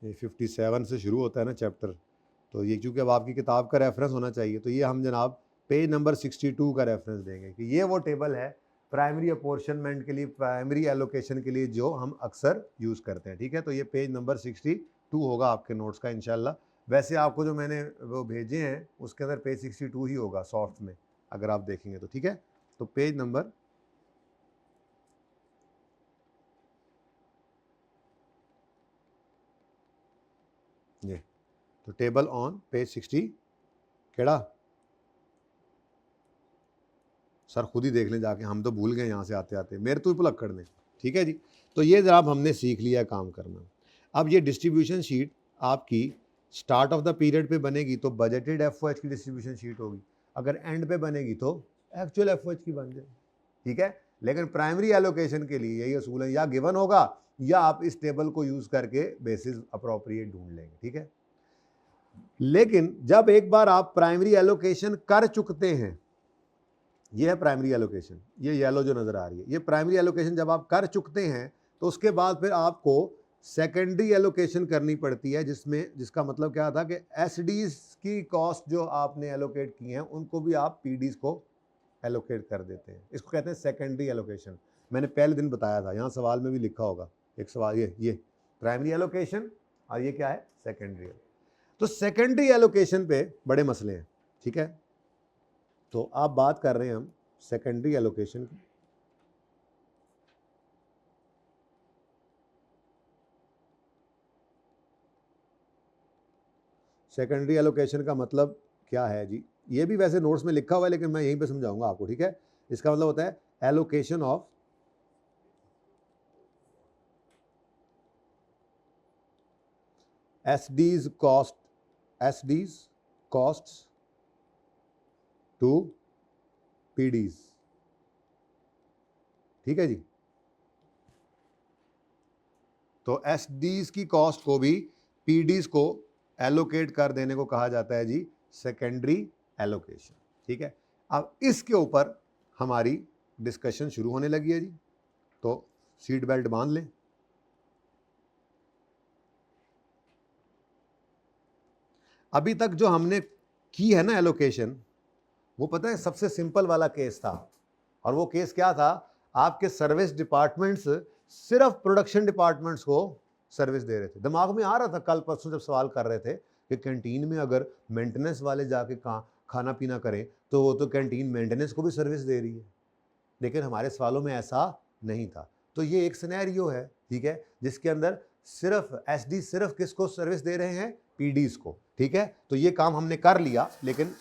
ये 57 से शुरू होता है ना चैप्टर, तो ये क्योंकि अब आपकी किताब का रेफरेंस होना चाहिए, तो ये हम जनाब पेज नंबर 62 का रेफरेंस देंगे कि ये वो टेबल है प्राइमरी अपोर्शनमेंट के लिए, प्राइमरी एलोकेशन के लिए, जो हम अक्सर यूज़ करते हैं, ठीक है। तो ये पेज नंबर 62 होगा आपके नोट्स का इंशाल्लाह। वैसे आपको जो मैंने वो भेजे हैं उसके अंदर पेज 62 ही होगा सॉफ्ट में, अगर आप देखेंगे तो, ठीक है। तो पेज नंबर ये, तो टेबल ऑन पेज 60 केड़ा सर खुद ही देख लें जाके, हम तो भूल गए यहाँ से आते आते, मेरे तो पुलक कर दें। ठीक है जी, तो ये जनाब हमने सीख लिया है काम करना। अब ये डिस्ट्रीब्यूशन शीट आपकी स्टार्ट ऑफ द पीरियड पे बनेगी तो बजटेड एफओएच की डिस्ट्रीब्यूशन शीट होगी, अगर एंड पे बनेगी तो एक्चुअल एफओएच की बन जाएगी। ठीक है, लेकिन प्राइमरी एलोकेशन के लिए यही असूल है, या गिवन होगा या आप इस टेबल को यूज करके बेसिस अप्रोप्रिएट ढूंढ लेंगे। ठीक है, लेकिन जब एक बार आप प्राइमरी एलोकेशन कर चुकते हैं, ये है प्राइमरी एलोकेशन, ये येलो जो नजर आ रही है, ये प्राइमरी एलोकेशन जब आप कर चुकते हैं तो उसके बाद फिर आपको सेकेंडरी एलोकेशन करनी पड़ती है, जिसका मतलब क्या था कि एसडीज की कॉस्ट जो आपने एलोकेट की हैं उनको भी आप पीडीज को एलोकेट कर देते हैं। इसको कहते हैं सेकेंडरी एलोकेशन। मैंने पहले दिन बताया था, यहाँ सवाल में भी लिखा होगा एक सवाल, ये प्राइमरी एलोकेशन और ये क्या है, सेकेंडरी। तो सेकेंडरी एलोकेशन पे बड़े मसले हैं। ठीक है, तो आप बात कर रहे हैं हम सेकेंडरी एलोकेशन की। सेकेंडरी एलोकेशन का मतलब क्या है जी, ये भी वैसे नोट्स में लिखा हुआ है लेकिन मैं यहीं पे समझाऊंगा आपको। ठीक है, इसका मतलब होता है allocation of SDs costs to PDs. ठीक है जी, तो एसडीज की कॉस्ट को भी पीडीज को एलोकेट कर देने को कहा जाता है जी सेकेंडरी एलोकेशन। ठीक है, अब इसके ऊपर हमारी डिस्कशन शुरू होने लगी है जी, तो सीट बेल्ट बांध लें। अभी तक जो हमने की है ना एलोकेशन, वो पता है सबसे सिंपल वाला केस था, और वो केस क्या था, आपके सर्विस डिपार्टमेंट्स सिर्फ प्रोडक्शन डिपार्टमेंट्स को सर्विस दे रहे थे। दिमाग में आ रहा था कल परसों जब सवाल कर रहे थे कि कैंटीन में अगर मेंटेनेंस वाले जाके खाना पीना करें तो वो तो कैंटीन मेंटेनेंस को भी सर्विस दे रही है, लेकिन हमारे सवालों में ऐसा नहीं था। तो ये एक सिनेरियो है, ठीक है, जिसके अंदर सिर्फ एसडी सिर्फ किसको सर्विस दे रहे हैं, पीडीज को। ठीक है, तो ये काम हमने कर लिया, लेकिन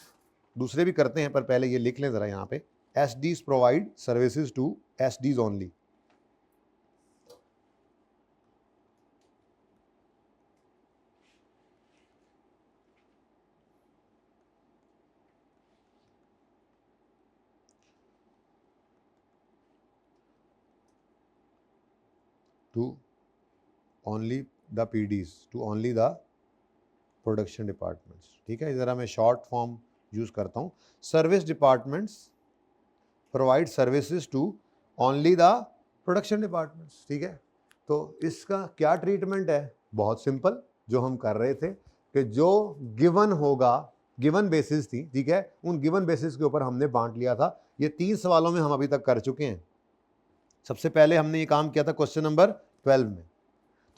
दूसरे भी करते हैं, पर पहले ये लिख लें जरा यहाँ पे, SDs provide services to SDs only. to only the PDs, to only the production departments. ठीक है, ज़रा मैं शॉर्ट फॉर्म यूज़ करता हूँ, service departments provide services to only the production departments. ठीक है, तो इसका क्या ट्रीटमेंट है, बहुत सिंपल, जो हम कर रहे थे कि जो गिवन होगा, गिवन बेसिस थी, ठीक है, उन गिवन बेसिस के ऊपर हमने बांट लिया था। ये 3 सवालों में हम अभी तक कर चुके हैं। सबसे पहले हमने ये काम किया था क्वेश्चन नंबर 12 में,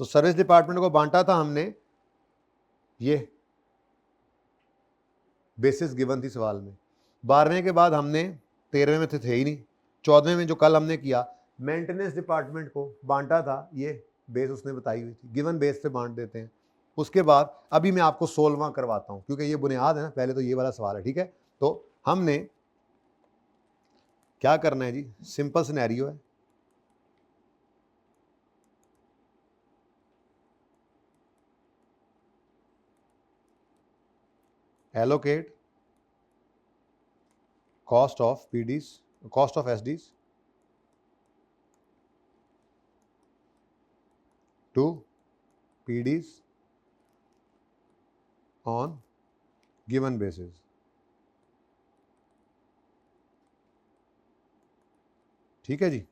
तो सर्विस डिपार्टमेंट को बांटा था हमने, ये बेसिस गिवन थी सवाल में। 12वें के बाद हमने 13वें में थे ही नहीं, 14वें में जो कल हमने किया मेंटेनेंस डिपार्टमेंट को बांटा था, ये बेस उसने बताई हुई थी, गिवन बेस पे बांट देते हैं। उसके बाद अभी मैं आपको 16वां करवाता हूं, क्योंकि ये बुनियाद है ना, पहले तो ये वाला सवाल है। ठीक है, तो हमने क्या करना है जी, सिंपल सिनेरियो है, allocate cost of PDs, cost of SDs to PDs on given basis। ठीक है जी,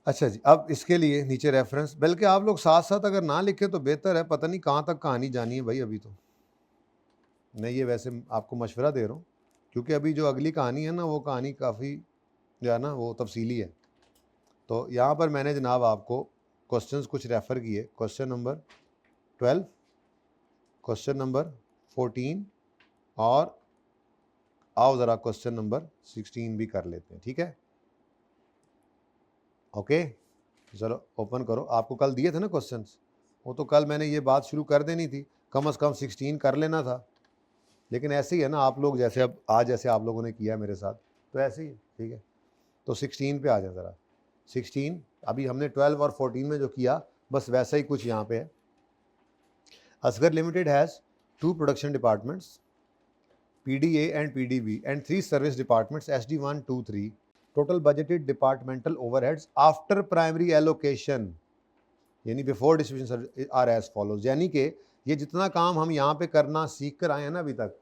अच्छा जी। अब इसके लिए नीचे रेफरेंस, बल्कि आप लोग साथ साथ अगर ना लिखे तो बेहतर है, पता नहीं कहाँ तक कहानी जानी है भाई। अभी तो मैं ये वैसे आपको मशवरा दे रहा हूँ, क्योंकि अभी जो अगली कहानी है ना, वो कहानी काफ़ी जो है ना वो तफसीली है। तो यहाँ पर मैंने जनाब आपको क्वेश्चंस कुछ रेफ़र किए, क्वेश्चन नंबर 12, क्वेश्चन नंबर 14 और आओ ज़रा क्वेश्चन नंबर 16 भी कर लेते हैं, ठीक है। ओके, चलो ओपन करो। आपको कल दिए थे ना क्वेश्चंस, वो तो कल मैंने ये बात शुरू कर देनी थी, कम से कम 16 कर लेना था, लेकिन ऐसे ही है ना, आप लोग जैसे अब आज जैसे आप लोगों ने किया मेरे साथ, तो ऐसे ही है, ठीक है। तो 16 पे आ जाए ज़रा। 16 अभी हमने 12 और 14 में जो किया बस वैसा ही कुछ यहाँ पे है। Asgar limited has 2 production departments, PDA and PDB, and 3 service departments, SD1, 2, 3. Total budgeted departmental overheads after primary allocation यानी before distribution are as follows, यानी कि ये जितना काम हम यहाँ पे करना सीख कर आए हैं ना अभी तक,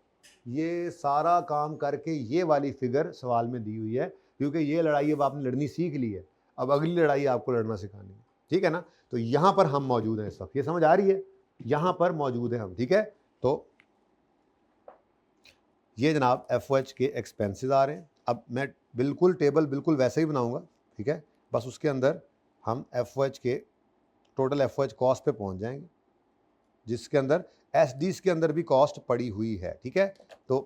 ये सारा काम करके ये वाली फिगर सवाल में दी हुई है, क्योंकि ये लड़ाई अब आपने लड़नी सीख ली है, अब अगली लड़ाई आपको लड़ना सिखानी है, ठीक है ना। तो यहाँ पर हम मौजूद हैं इस वक्त, ये समझ आ रही है, यहाँ पर मौजूद है हम, ठीक है। तो ये जनाब FOH के एक्सपेंसेस आ रहे हैं। अब मैं बिल्कुल टेबल बिल्कुल वैसे ही बनाऊंगा, ठीक है, बस उसके अंदर हम FOH के टोटल FOH कॉस्ट पे पहुंच जाएंगे, जिसके अंदर SDs के अंदर भी कॉस्ट पड़ी हुई है, ठीक है। तो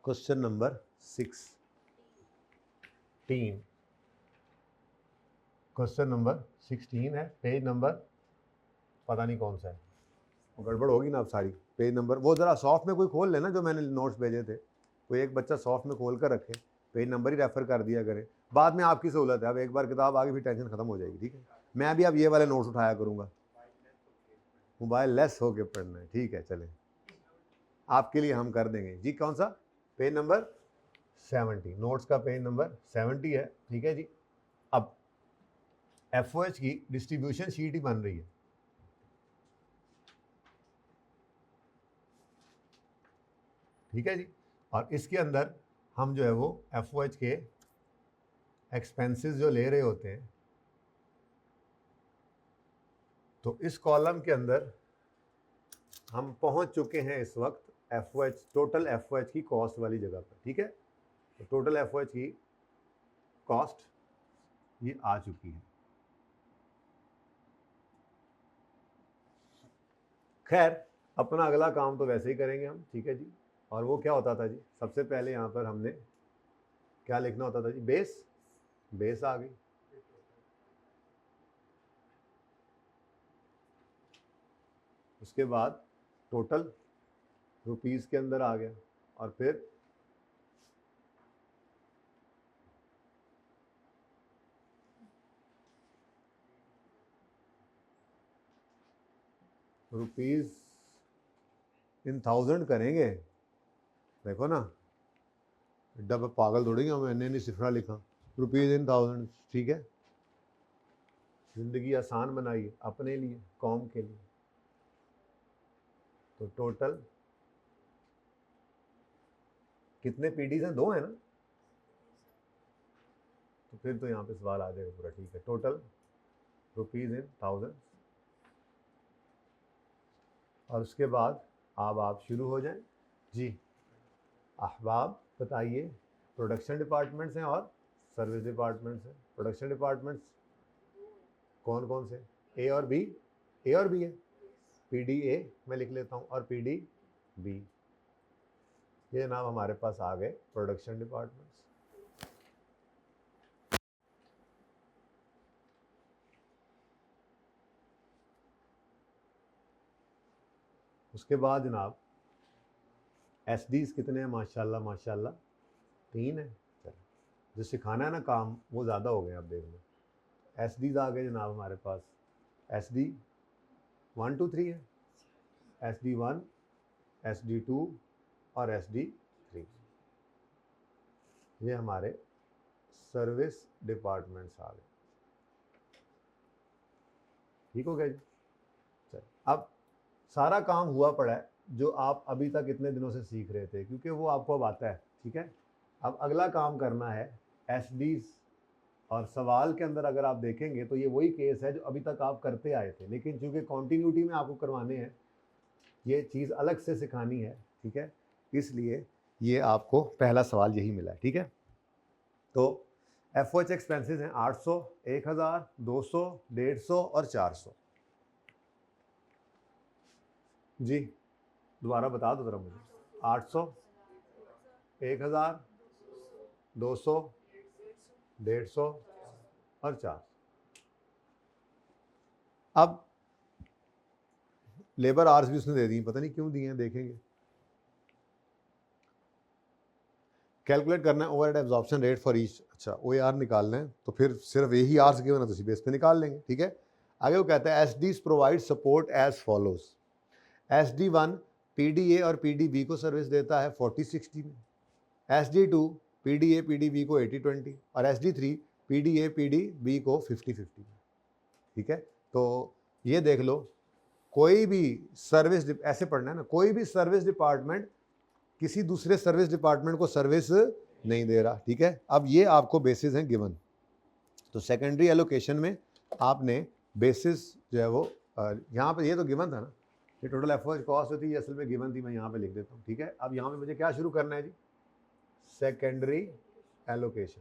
क्वेश्चन नंबर 16, क्वेश्चन नंबर 16 है, पेज नंबर पता नहीं कौन सा है, गड़बड़ होगी ना अब सारी। पेज नंबर वो ज़रा सॉफ्ट में कोई खोल लेना, जो मैंने नोट्स भेजे थे, कोई एक बच्चा सॉफ्ट में खोल कर रखे, पेज नंबर ही रेफर कर दिया करे, बाद में आपकी सहूलत है। अब एक बार किताब आ गई फिर टेंशन खत्म हो जाएगी, ठीक है। मैं भी अब ये वाले नोट्स उठाया करूँगा, मोबाइल लेस होके पढ़ना है, ठीक है। चलें, आपके लिए हम कर देंगे जी। कौन सा पेज नंबर 70, नोट्स का पेज नंबर 70 है, ठीक है जी। अब FOH की डिस्ट्रीब्यूशन शीट ही बन रही है, ठीक है जी। और इसके अंदर हम जो है वो FOH के एक्सपेंसेस जो ले रहे होते हैं, तो इस कॉलम के अंदर हम पहुंच चुके हैं इस वक्त FOH, टोटल FOH की कॉस्ट वाली जगह पर, ठीक है। तो टोटल FOH की कॉस्ट ये आ चुकी है। खैर अपना अगला काम तो वैसे ही करेंगे हम, ठीक है जी। और वो क्या होता था जी, सबसे पहले यहाँ पर हमने क्या लिखना होता था जी, बेस, बेस आ गई, उसके बाद टोटल रुपीस के अंदर आ गया, और फिर रुपीस इन थाउजेंड करेंगे, देखो ना डब पागल थोड़ी हम, मैंने नहीं सिफरा लिखा, रुपीज इन थाउजेंड, ठीक है। जिंदगी आसान बनाइए अपने लिए, कौम के लिए। तो टोटल कितने PDs हैं, 2 हैं ना, तो फिर तो यहाँ पे सवाल आ जाएगा पूरा, ठीक है। टोटल रुपीज इन थाउजेंड, और उसके बाद अब आप शुरू हो जाएं जी। अहबाब बताइए, प्रोडक्शन डिपार्टमेंट्स हैं और सर्विस डिपार्टमेंट्स हैं। प्रोडक्शन डिपार्टमेंट्स कौन कौन से, ए और बी, ए और बी है, PDA मैं लिख लेता हूँ और PDB, ये नाम हमारे पास आ गए प्रोडक्शन डिपार्टमेंट्स। उसके बाद जनाब SDs कितने हैं, माशाल्लाह माशाल्लाह 3 है। चलो जो सिखाना है ना काम वो ज़्यादा हो गए, आप देख लो। SDs आ गए जनाब हमारे पास, SD 1 2 3 है, SD1, SD2 और SD3, ये हमारे सर्विस डिपार्टमेंट्स आ गए, ठीक हो गया जी। चल अब सारा काम हुआ पड़ा है जो आप अभी तक इतने दिनों से सीख रहे थे, क्योंकि वो आपको अब आता है, ठीक है। अब अगला काम करना है SDs, और सवाल के अंदर अगर आप देखेंगे तो ये वही केस है जो अभी तक आप करते आए थे, लेकिन चूंकि कॉन्टीन्यूटी में आपको करवाने हैं, ये चीज़ अलग से सिखानी है, ठीक है, इसलिए ये आपको पहला सवाल यही मिला है, ठीक है। तो FOH एक्सपेंसेस हैं 800, 1000, 200, 150 और 400। जी दोबारा बता दो ज़रा मुझे। 800, 1000, 200, 150 और 4। अब लेबर आवर्स भी उसने दे दी, पता नहीं क्यों दिए हैं, देखेंगे। कैलकुलेट करना है overhead absorption rate for each. अच्छा OAR निकालना है तो फिर सिर्फ यही आर्स गिवन है तो इसी बेस पे निकाल लेंगे, ठीक है। आगे वो कहता है SDs provide support as follows. SD1 PDA और PDB को सर्विस देता है 40-60 में, SD2 PDA PDB को 80-20 और SD3 PDA PDB को 50-50 में, ठीक है। तो ये देख लो, कोई भी सर्विस, ऐसे पढ़ना है ना, कोई भी सर्विस डिपार्टमेंट किसी दूसरे सर्विस डिपार्टमेंट को सर्विस नहीं दे रहा, ठीक है। अब ये आपको बेसिस हैं गिवन। तो सेकेंडरी एलोकेशन में आपने बेसिस जो है वो यहाँ पे, ये तो गिवन था ना, ये टोटल एफर्ट कॉस्ट होती है, असल में गिवन थी, मैं यहाँ पे लिख देता हूँ, ठीक है। अब यहाँ पे मुझे क्या शुरू करना है जी, सेकेंडरी एलोकेशन।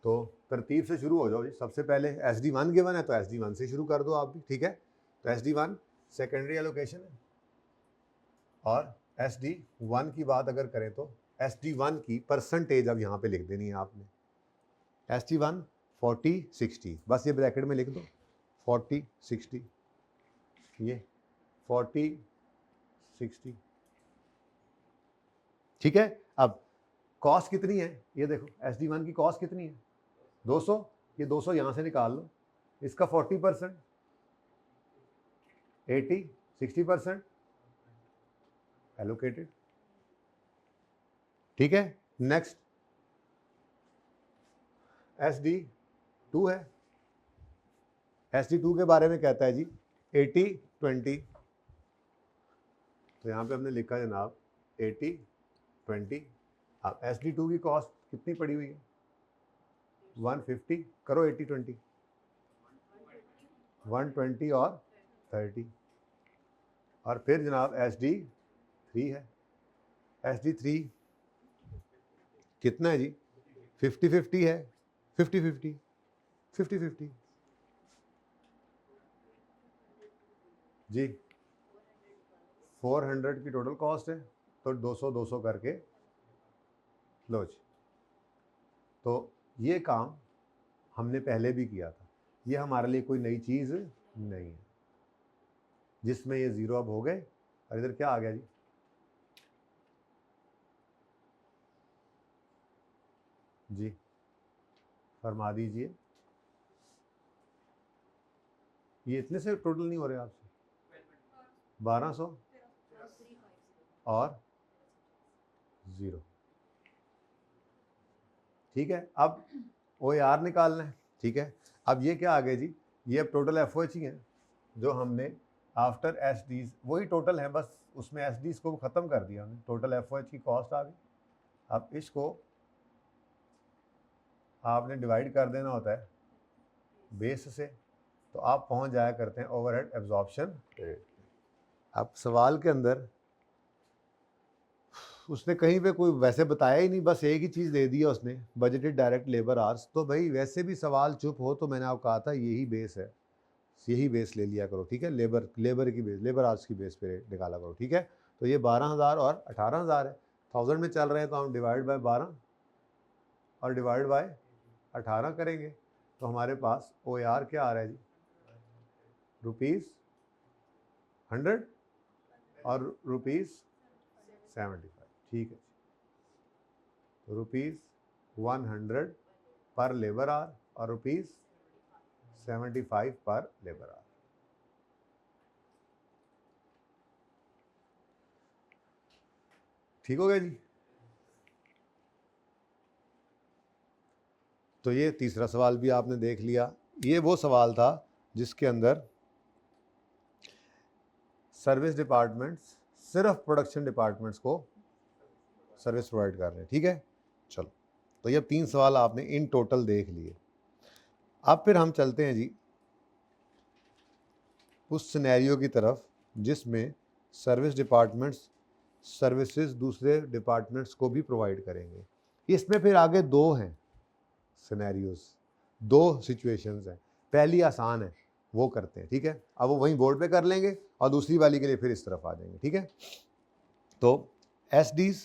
तो तरतीब से शुरू हो जाओ जी। सबसे पहले SD1 गिवन है तो SD1 से शुरू कर दो आप भी, ठीक है। तो SD1 सेकेंडरी एलोकेशन है, और SD1 की बात अगर करें तो SD1 की परसेंटेज अब यहाँ पे लिख देनी है आपने। SD1 40-60, बस ये ब्रैकेट में लिख दो 40-60, ये 40-60, ठीक है। अब कॉस्ट कितनी है ये देखो, SD1 की कॉस्ट कितनी है 200, ये 200 यहाँ से निकाल लो, इसका 40%, 80-60% एलोकेटेड, ठीक है। नेक्स्ट SD2 है, SD2 के बारे में कहता है जी 80-20, तो यहाँ पे हमने लिखा जनाब 80-20। अब SD2 की कॉस्ट कितनी पड़ी हुई है 150, करो 80-20, 120 और 30, और फिर जनाब SD3 है, SD3 कितना है जी 50-50 है, 50-50, 50-50 जी, 400 की टोटल कॉस्ट है, तो 200-200 करके लो जी। तो ये काम हमने पहले भी किया था, ये हमारे लिए कोई नई चीज़ नहीं है, जिसमें ये ज़ीरो अब हो गए, और इधर क्या आ गया जी, जी फरमा दीजिए। ये इतने से टोटल नहीं हो रहे आपसे, 1200 और 0, ठीक है। अब OAR निकालना है, ठीक है। अब ये क्या आ गया जी, ये अब टोटल FOH ही है जो हमने आफ्टर SDs, वही टोटल है, बस उसमें SDs को ख़त्म कर दिया हमने, टोटल FOH की कॉस्ट आ गई। अब इसको आपने डिवाइड कर देना होता है बेस से, तो आप पहुंच जाया करते हैं ओवरहेड एब्जॉर्प्शन रेट। अब सवाल के अंदर उसने कहीं पे कोई वैसे बताया ही नहीं, बस एक ही चीज़ दे दिया उसने, बजटेड डायरेक्ट लेबर आवर्स। तो भाई वैसे भी सवाल चुप हो तो मैंने आपको कहा था यही बेस है, यही बेस ले लिया करो, ठीक है। लेबर की बेस, लेबर आवर्स की बेस पे निकाला करो, ठीक है। तो ये 12,000 और 18,000 है, 1000 में चल रहे हैं तो हम डिवाइड बाय 12 और डिवाइड बाय 18 करेंगे, तो हमारे पास OAR क्या आ रहा है जी, ₹100 और ₹75, ठीक है। तो ₹100 पर लेबर आवर और ₹75 पर लेबर आवर। ठीक हो गया जी। तो ये तीसरा सवाल भी आपने देख लिया। ये वो सवाल था जिसके अंदर सर्विस डिपार्टमेंट्स सिर्फ प्रोडक्शन डिपार्टमेंट्स को सर्विस प्रोवाइड कर रहे हैं, ठीक है। चलो, तो ये 3 सवाल आपने इन टोटल देख लिए। अब फिर हम चलते हैं जी उस सिनेरियो की तरफ जिसमें सर्विस डिपार्टमेंट्स सर्विसेज दूसरे डिपार्टमेंट्स को भी प्रोवाइड करेंगे। इसमें फिर आगे 2 हैं सिनेरियोज, 2 सिचुएशंस हैं। पहली आसान है, वो करते हैं, ठीक है। अब वो वहीं बोर्ड पे कर लेंगे और दूसरी वाली के लिए फिर इस तरफ आ जाएंगे, ठीक है। तो एसडीज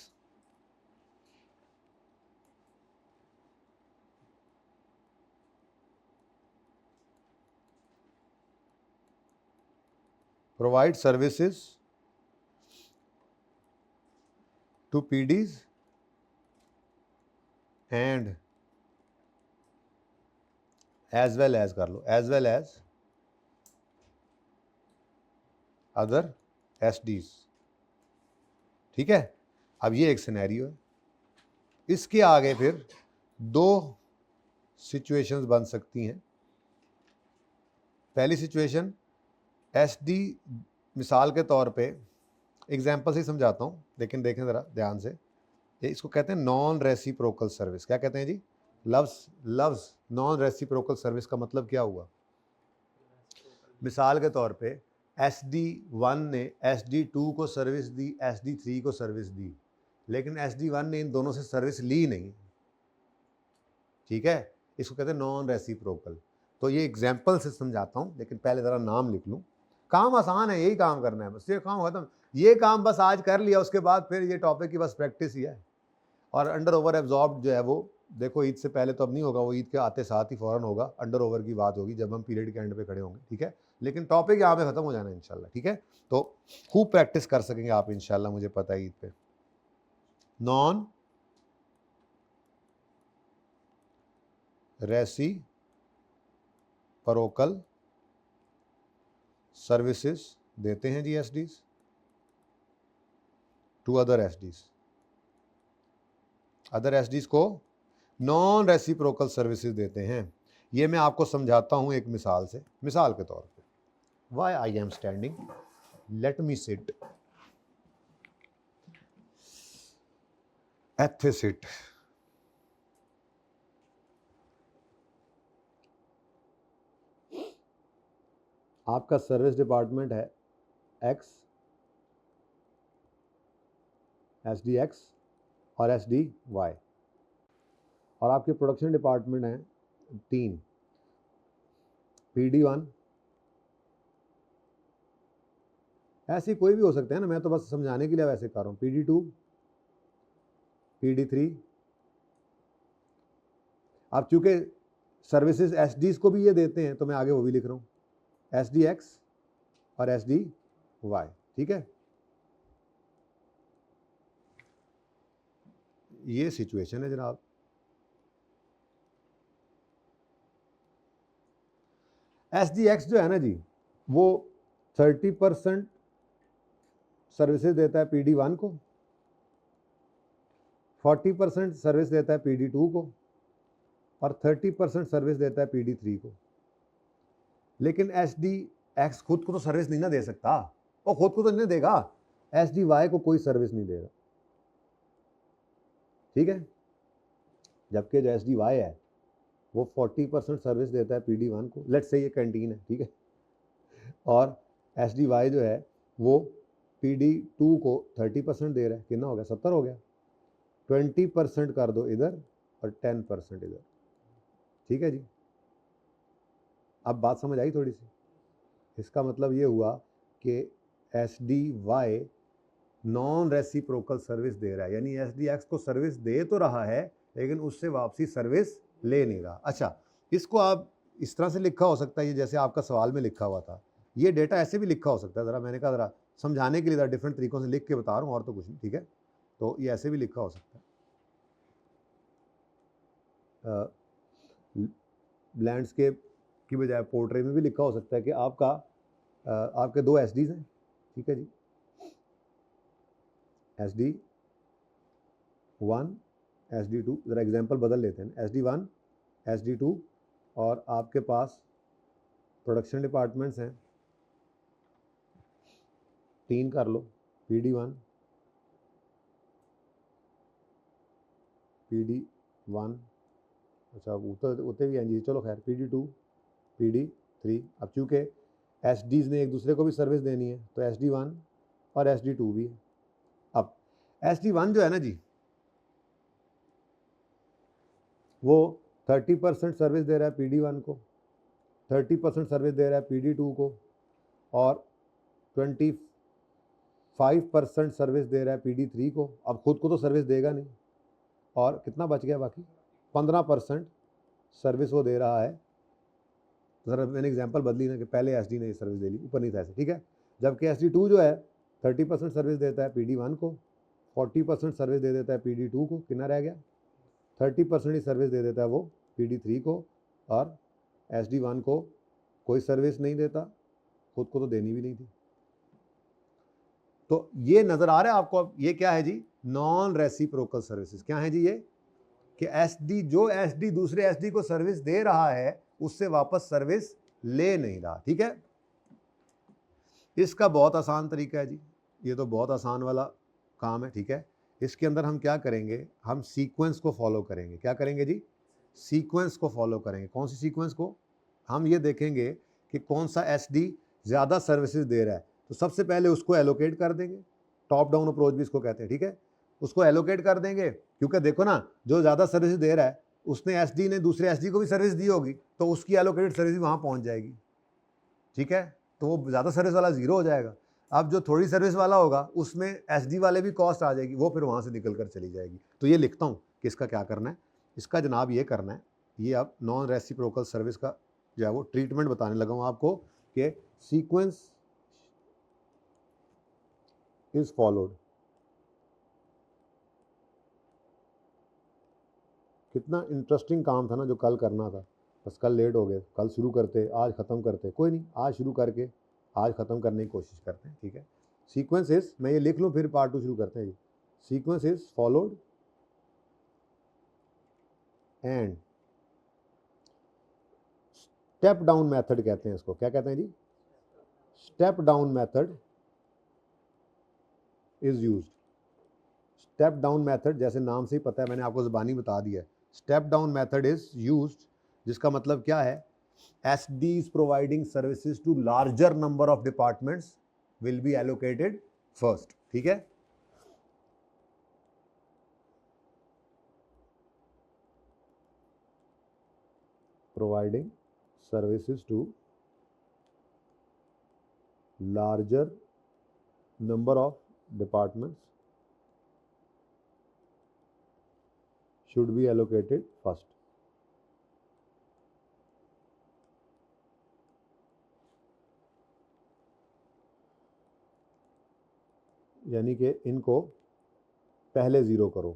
provide services to PDs and as well as कर लो as well as other SDs, ठीक है। अब ये एक सिनेरियो है, इसके आगे फिर दो सिचुएशंस बन सकती हैं। पहली सिचुएशन एसडी, मिसाल के तौर पे एग्जाम्पल से समझाता हूँ, लेकिन देखें ज़रा ध्यान से, ये इसको कहते हैं नॉन रेसिप्रोकल सर्विस। क्या कहते हैं जी? लव्स नॉन रेसिप्रोकल सर्विस का मतलब क्या हुआ? मिसाल के तौर पे SD1 ने SD2 को सर्विस दी, SD3 को सर्विस दी, लेकिन SD1 ने इन दोनों से सर्विस ली नहीं, ठीक है। इसको कहते हैं नॉन रेसिप्रोकल। तो ये एग्जाम्पल से समझाता हूँ, लेकिन पहले ज़रा नाम लिख लूँ। काम आसान है, यही काम करना है बस, ये काम खत्म। ये काम बस आज कर लिया, उसके बाद फिर ये टॉपिक की बस प्रैक्टिस ही है। और अंडर ओवर एब्जॉर्ब जो है वो देखो ईद से पहले तो अब नहीं होगा, वो ईद के आते साथ ही फ़ौरन होगा। अंडर ओवर की बात होगी जब हम पीरियड के एंड पे खड़े होंगे, ठीक है। लेकिन टॉपिक यहाँ पे ख़त्म हो जाना है इंशाल्लाह, ठीक है। तो खूब प्रैक्टिस कर सकेंगे आप इंशाल्लाह, मुझे पता है ईद पे। नॉन रेसिप्रोकल सर्विसेज देते हैं जी एसडीज टू अदर एसडीज। अदर एसडीज को नॉन रेसिप्रोकल सर्विसेज देते हैं। ये मैं आपको समझाता हूं एक मिसाल से। मिसाल के तौर पे, why I am standing, let me sit, एथे सिट। आपका सर्विस डिपार्टमेंट है एक्स, SDX और SDY, और आपके प्रोडक्शन डिपार्टमेंट हैं 3, PD1, ऐसी कोई भी हो सकते हैं ना, मैं तो बस समझाने के लिए वैसे कर रहा हूँ, PD2, PD3। आप चूंकि सर्विसेज SDs को भी ये देते हैं तो मैं आगे वो भी लिख रहा हूँ, SDX और SDY, ठीक है। ये सिचुएशन है जनाब। SDX जो है ना जी, वो 30% सर्विसेज देता है PD1 को, 40% सर्विस देता है PD2 को, और 30% सर्विस देता है PD3 को। लेकिन SDX खुद को तो सर्विस नहीं ना दे सकता, वो खुद को तो नहीं देगा, SDY को कोई सर्विस नहीं देगा, ठीक है। जबकि जो SDY है वो 40% सर्विस देता है PD1 को, लेट्स से ये कैंटीन है, ठीक है। और SDY जो है वो PD2 को 30% दे रहा है, कितना हो गया? 70 हो गया। 20% कर दो इधर और 10% इधर, ठीक है जी। अब बात समझ आई थोड़ी सी? इसका मतलब ये हुआ कि SDY नॉन रेसिप्रोकल सर्विस दे रहा है, यानी SDX को सर्विस दे तो रहा है लेकिन उससे वापसी सर्विस ले नहीं रहा। अच्छा, इसको आप इस तरह से लिखा हो सकता है, ये जैसे आपका सवाल में लिखा हुआ था, ये डेटा ऐसे भी लिखा हो सकता है। ज़रा मैंने कहा ज़रा समझाने के लिए ज़रा डिफरेंट तरीकों से लिख के बता रहा हूँ, और तो कुछ नहीं, ठीक है। तो ये ऐसे भी लिखा हो सकता है, लैंडस्केप की बजाय पोर्ट्रेट में भी लिखा हो सकता है कि आपके 2 SDs हैं, ठीक है जी, SD1, SD2। ज़रा एग्जांपल बदल लेते हैं, SD1, SD2, और आपके पास प्रोडक्शन डिपार्टमेंट्स हैं 3 कर लो, PD1, PD1, अच्छा उतने भी हैं जी, चलो खैर, PD2, PD3। अब चूँकि SDs ने एक दूसरे को भी सर्विस देनी है तो SD1 और SD2 भी है। अब SD1 जो है ना जी, वो 30% सर्विस दे रहा है PD1 को, 30% सर्विस दे रहा है PD2 को और 25% सर्विस दे रहा है PD3 को। अब खुद को तो सर्विस देगा नहीं, और कितना बच गया बाकी? 15% सर्विस वो दे रहा है। तो सर मैंने एग्जांपल बदली ना कि पहले SD ने सर्विस दे ली, ऊपर नहीं था ऐसे, ठीक है। जबकि SD2 जो है 30% सर्विस देता है PD1 को, 40% सर्विस दे देता है PD2 को, कितना रह गया? 30% ही सर्विस दे देता है वो PD3 को, और SD1 को कोई सर्विस नहीं देता, खुद को तो देनी भी नहीं थी। तो ये नजर आ रहा है आपको? ये क्या है जी? Non reciprocal services. क्या है जी ये? कि SD, जो SD दूसरे SD को सर्विस दे रहा है उससे वापस सर्विस ले नहीं रहा, ठीक है। इसका बहुत आसान तरीका है जी, ये तो बहुत आसान वाला काम है, ठीक है। इसके अंदर हम क्या करेंगे? हम सीक्वेंस को फॉलो करेंगे। क्या करेंगे जी? सीक्वेंस को फॉलो करेंगे। कौन सी सीक्वेंस को? हम ये देखेंगे कि कौन सा SD ज़्यादा सर्विसेज दे रहा है, तो सबसे पहले उसको एलोकेट कर देंगे। टॉप डाउन अप्रोच भी इसको कहते हैं, ठीक है। उसको एलोकेट कर देंगे, क्योंकि देखो ना, जो ज़्यादा सर्विस दे रहा है उसने SD ने दूसरे SD को भी सर्विस दी होगी, तो उसकी एलोकेटेड सर्विस वहाँ पहुँच जाएगी, ठीक है। तो वो ज़्यादा सर्विस वाला ज़ीरो हो जाएगा। अब जो थोड़ी सर्विस वाला होगा उसमें SD वाले भी कॉस्ट आ जाएगी, वो फिर वहाँ से निकल कर चली जाएगी। तो ये लिखता हूँ कि इसका क्या करना है। इसका जनाब ये करना है, ये अब नॉन रेसिप्रोकल सर्विस का जो है वो ट्रीटमेंट बताने लगा हूँ आपको कि सीक्वेंस इज फॉलोड। कितना इंटरेस्टिंग काम था ना जो कल करना था, बस कल लेट हो गए। कल शुरू करते, आज ख़त्म करते। कोई नहीं, आज शुरू करके आज ख़त्म करने की कोशिश करते हैं, ठीक है। सीक्वेंस इज, मैं ये लिख लूँ फिर पार्ट 2 शुरू करते हैं जी। Sequence is followed and step down method कहते हैं इसको। क्या कहते हैं जी? Step down method is used. Step down method, जैसे नाम से ही पता है, मैंने आपको ज़बानी बता दिया है। Step down method is used, जिसका मतलब क्या है? SD is providing services to larger number of departments will be allocated first, ठीक है। Providing services to larger number of departments should be allocated first. यानी कि इनको पहले ज़ीरो करो,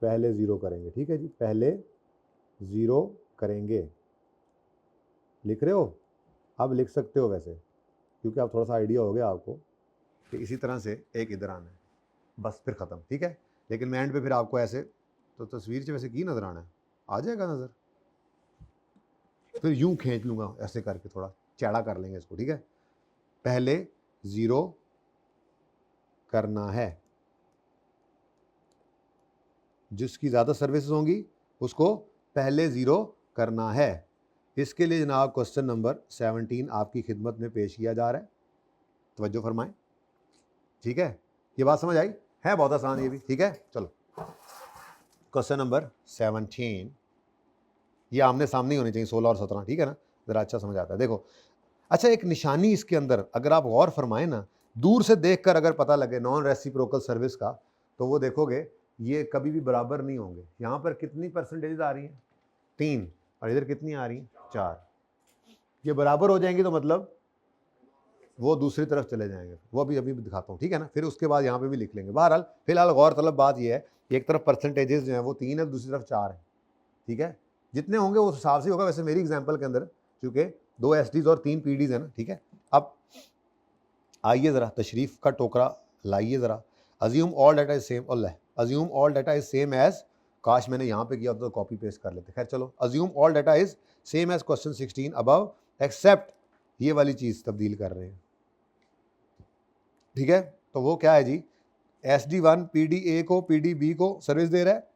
पहले ज़ीरो करेंगे, ठीक है जी। पहले ज़ीरो करेंगे, लिख रहे हो? अब लिख सकते हो वैसे, क्योंकि आप थोड़ा सा आइडिया हो गया आपको कि इसी तरह से एक इधर आना है, बस फिर ख़त्म, ठीक है। लेकिन मैं एंड पे फिर आपको ऐसे, तो तस्वीर से वैसे की नज़र आना है, आ जाएगा नज़र, फिर यूं खींच लूँगा ऐसे करके, थोड़ा चैड़ा कर लेंगे इसको, ठीक है। पहले ज़ीरो करना है, जिसकी ज़्यादा सर्विसेज होंगी उसको पहले ज़ीरो करना है। इसके लिए जनाब क्वेश्चन नंबर 17 आपकी खिदमत में पेश किया जा रहा है, तवज्जो फरमाएं, ठीक है। ये बात समझ आई है? बहुत आसान ये भी, ठीक है। चलो क्वेश्चन नंबर 17, ये आमने सामने ही होने चाहिए 16 और 17, ठीक है ना, ज़रा अच्छा समझ आता है। देखो, अच्छा एक निशानी इसके अंदर अगर आप गौर फरमाएं ना, दूर से देखकर अगर पता लगे नॉन रेसिप्रोकल सर्विस का, तो वो देखोगे ये कभी भी बराबर नहीं होंगे। यहाँ पर कितनी परसेंटेज आ रही हैं? 3, और इधर कितनी आ रही हैं? 4। ये बराबर हो जाएंगी तो मतलब वो दूसरी तरफ चले जाएंगे, वो अभी दिखाता हूँ, ठीक है ना। फिर उसके बाद यहाँ पे भी लिख लेंगे। बहरहाल फिलहाल गौर तलब बात ये है, एक तरफ परसेंटेजेस जो है वो 3 है, दूसरी तरफ 4 है, ठीक है। जितने होंगे उस हिसाब से होगा। वैसे मेरी एग्जाम्पल के अंदर चूँकि 2 SDs और 3 PDs है ना, ठीक है। अब आइए ज़रा तशरीफ़ का टोकरा लाइए ज़रा। Assume all data is same, Allah, assume all data is same as, काश मैंने यहाँ पे किया तो कॉपी पेस्ट कर लेते। खैर चलो, assume all data is same as question 16 above, except ये वाली चीज़ तब्दील कर रहे हैं, ठीक है। तो वो क्या है जी? SD1 PD A को PD B को सर्विस दे रहा है,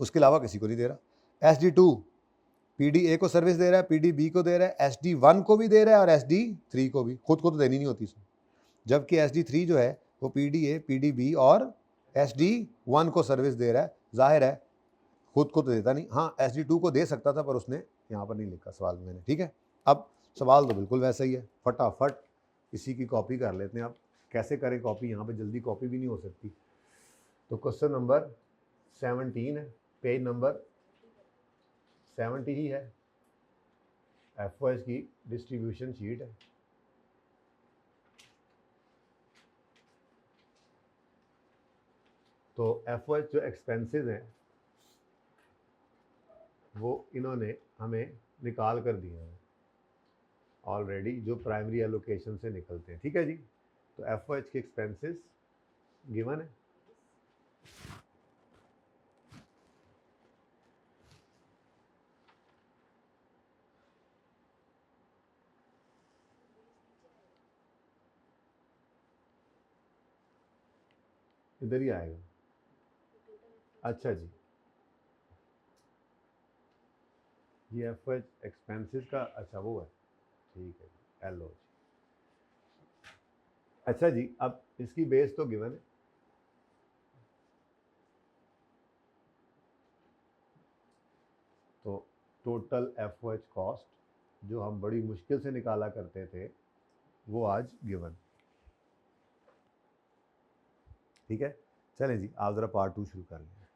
उसके अलावा किसी को नहीं दे रहा। SD2 PD A को सर्विस दे रहा है, PD B को दे रहा है, SD1 को भी दे रहा है और SD3 को भी। खुद को तो देनी नहीं होती इसमें। जबकि SD3 जो है वो PDA PDB और SD1 को सर्विस दे रहा है। जाहिर है खुद को तो देता नहीं। हाँ, SD2 को दे सकता था पर उसने यहाँ पर नहीं लिखा सवाल में मैंने, ठीक है। अब सवाल तो बिल्कुल वैसा ही है, फटाफट इसी की कॉपी कर लेते हैं। अब कैसे करें कॉपी, यहाँ पे जल्दी कॉपी भी नहीं हो सकती। तो क्वेश्चन नंबर 17 है, पेज नंबर 70 ही है, एफओएस की डिस्ट्रीब्यूशन शीट है। तो एफओएस जो एक्सपेंसेस हैं वो इन्होंने हमें निकाल कर दिए हैं ऑलरेडी, जो प्राइमरी एलोकेशन से निकलते हैं, ठीक है जी। तो एफओएच के एक्सपेंसेस गिवन है। इधर ही आएगा, अच्छा जी। ये एफओएच एक्सपेंसेस का, अच्छा वो है, ठीक है जी, एलओ जी। अच्छा जी, अब इसकी बेस तो गिवन है। तो टोटल एफओएच कॉस्ट जो हम बड़ी मुश्किल से निकाला करते थे वो आज गिवन, ठीक है। चलें जी, आप ज़रा पार्ट 2 शुरू कर लें।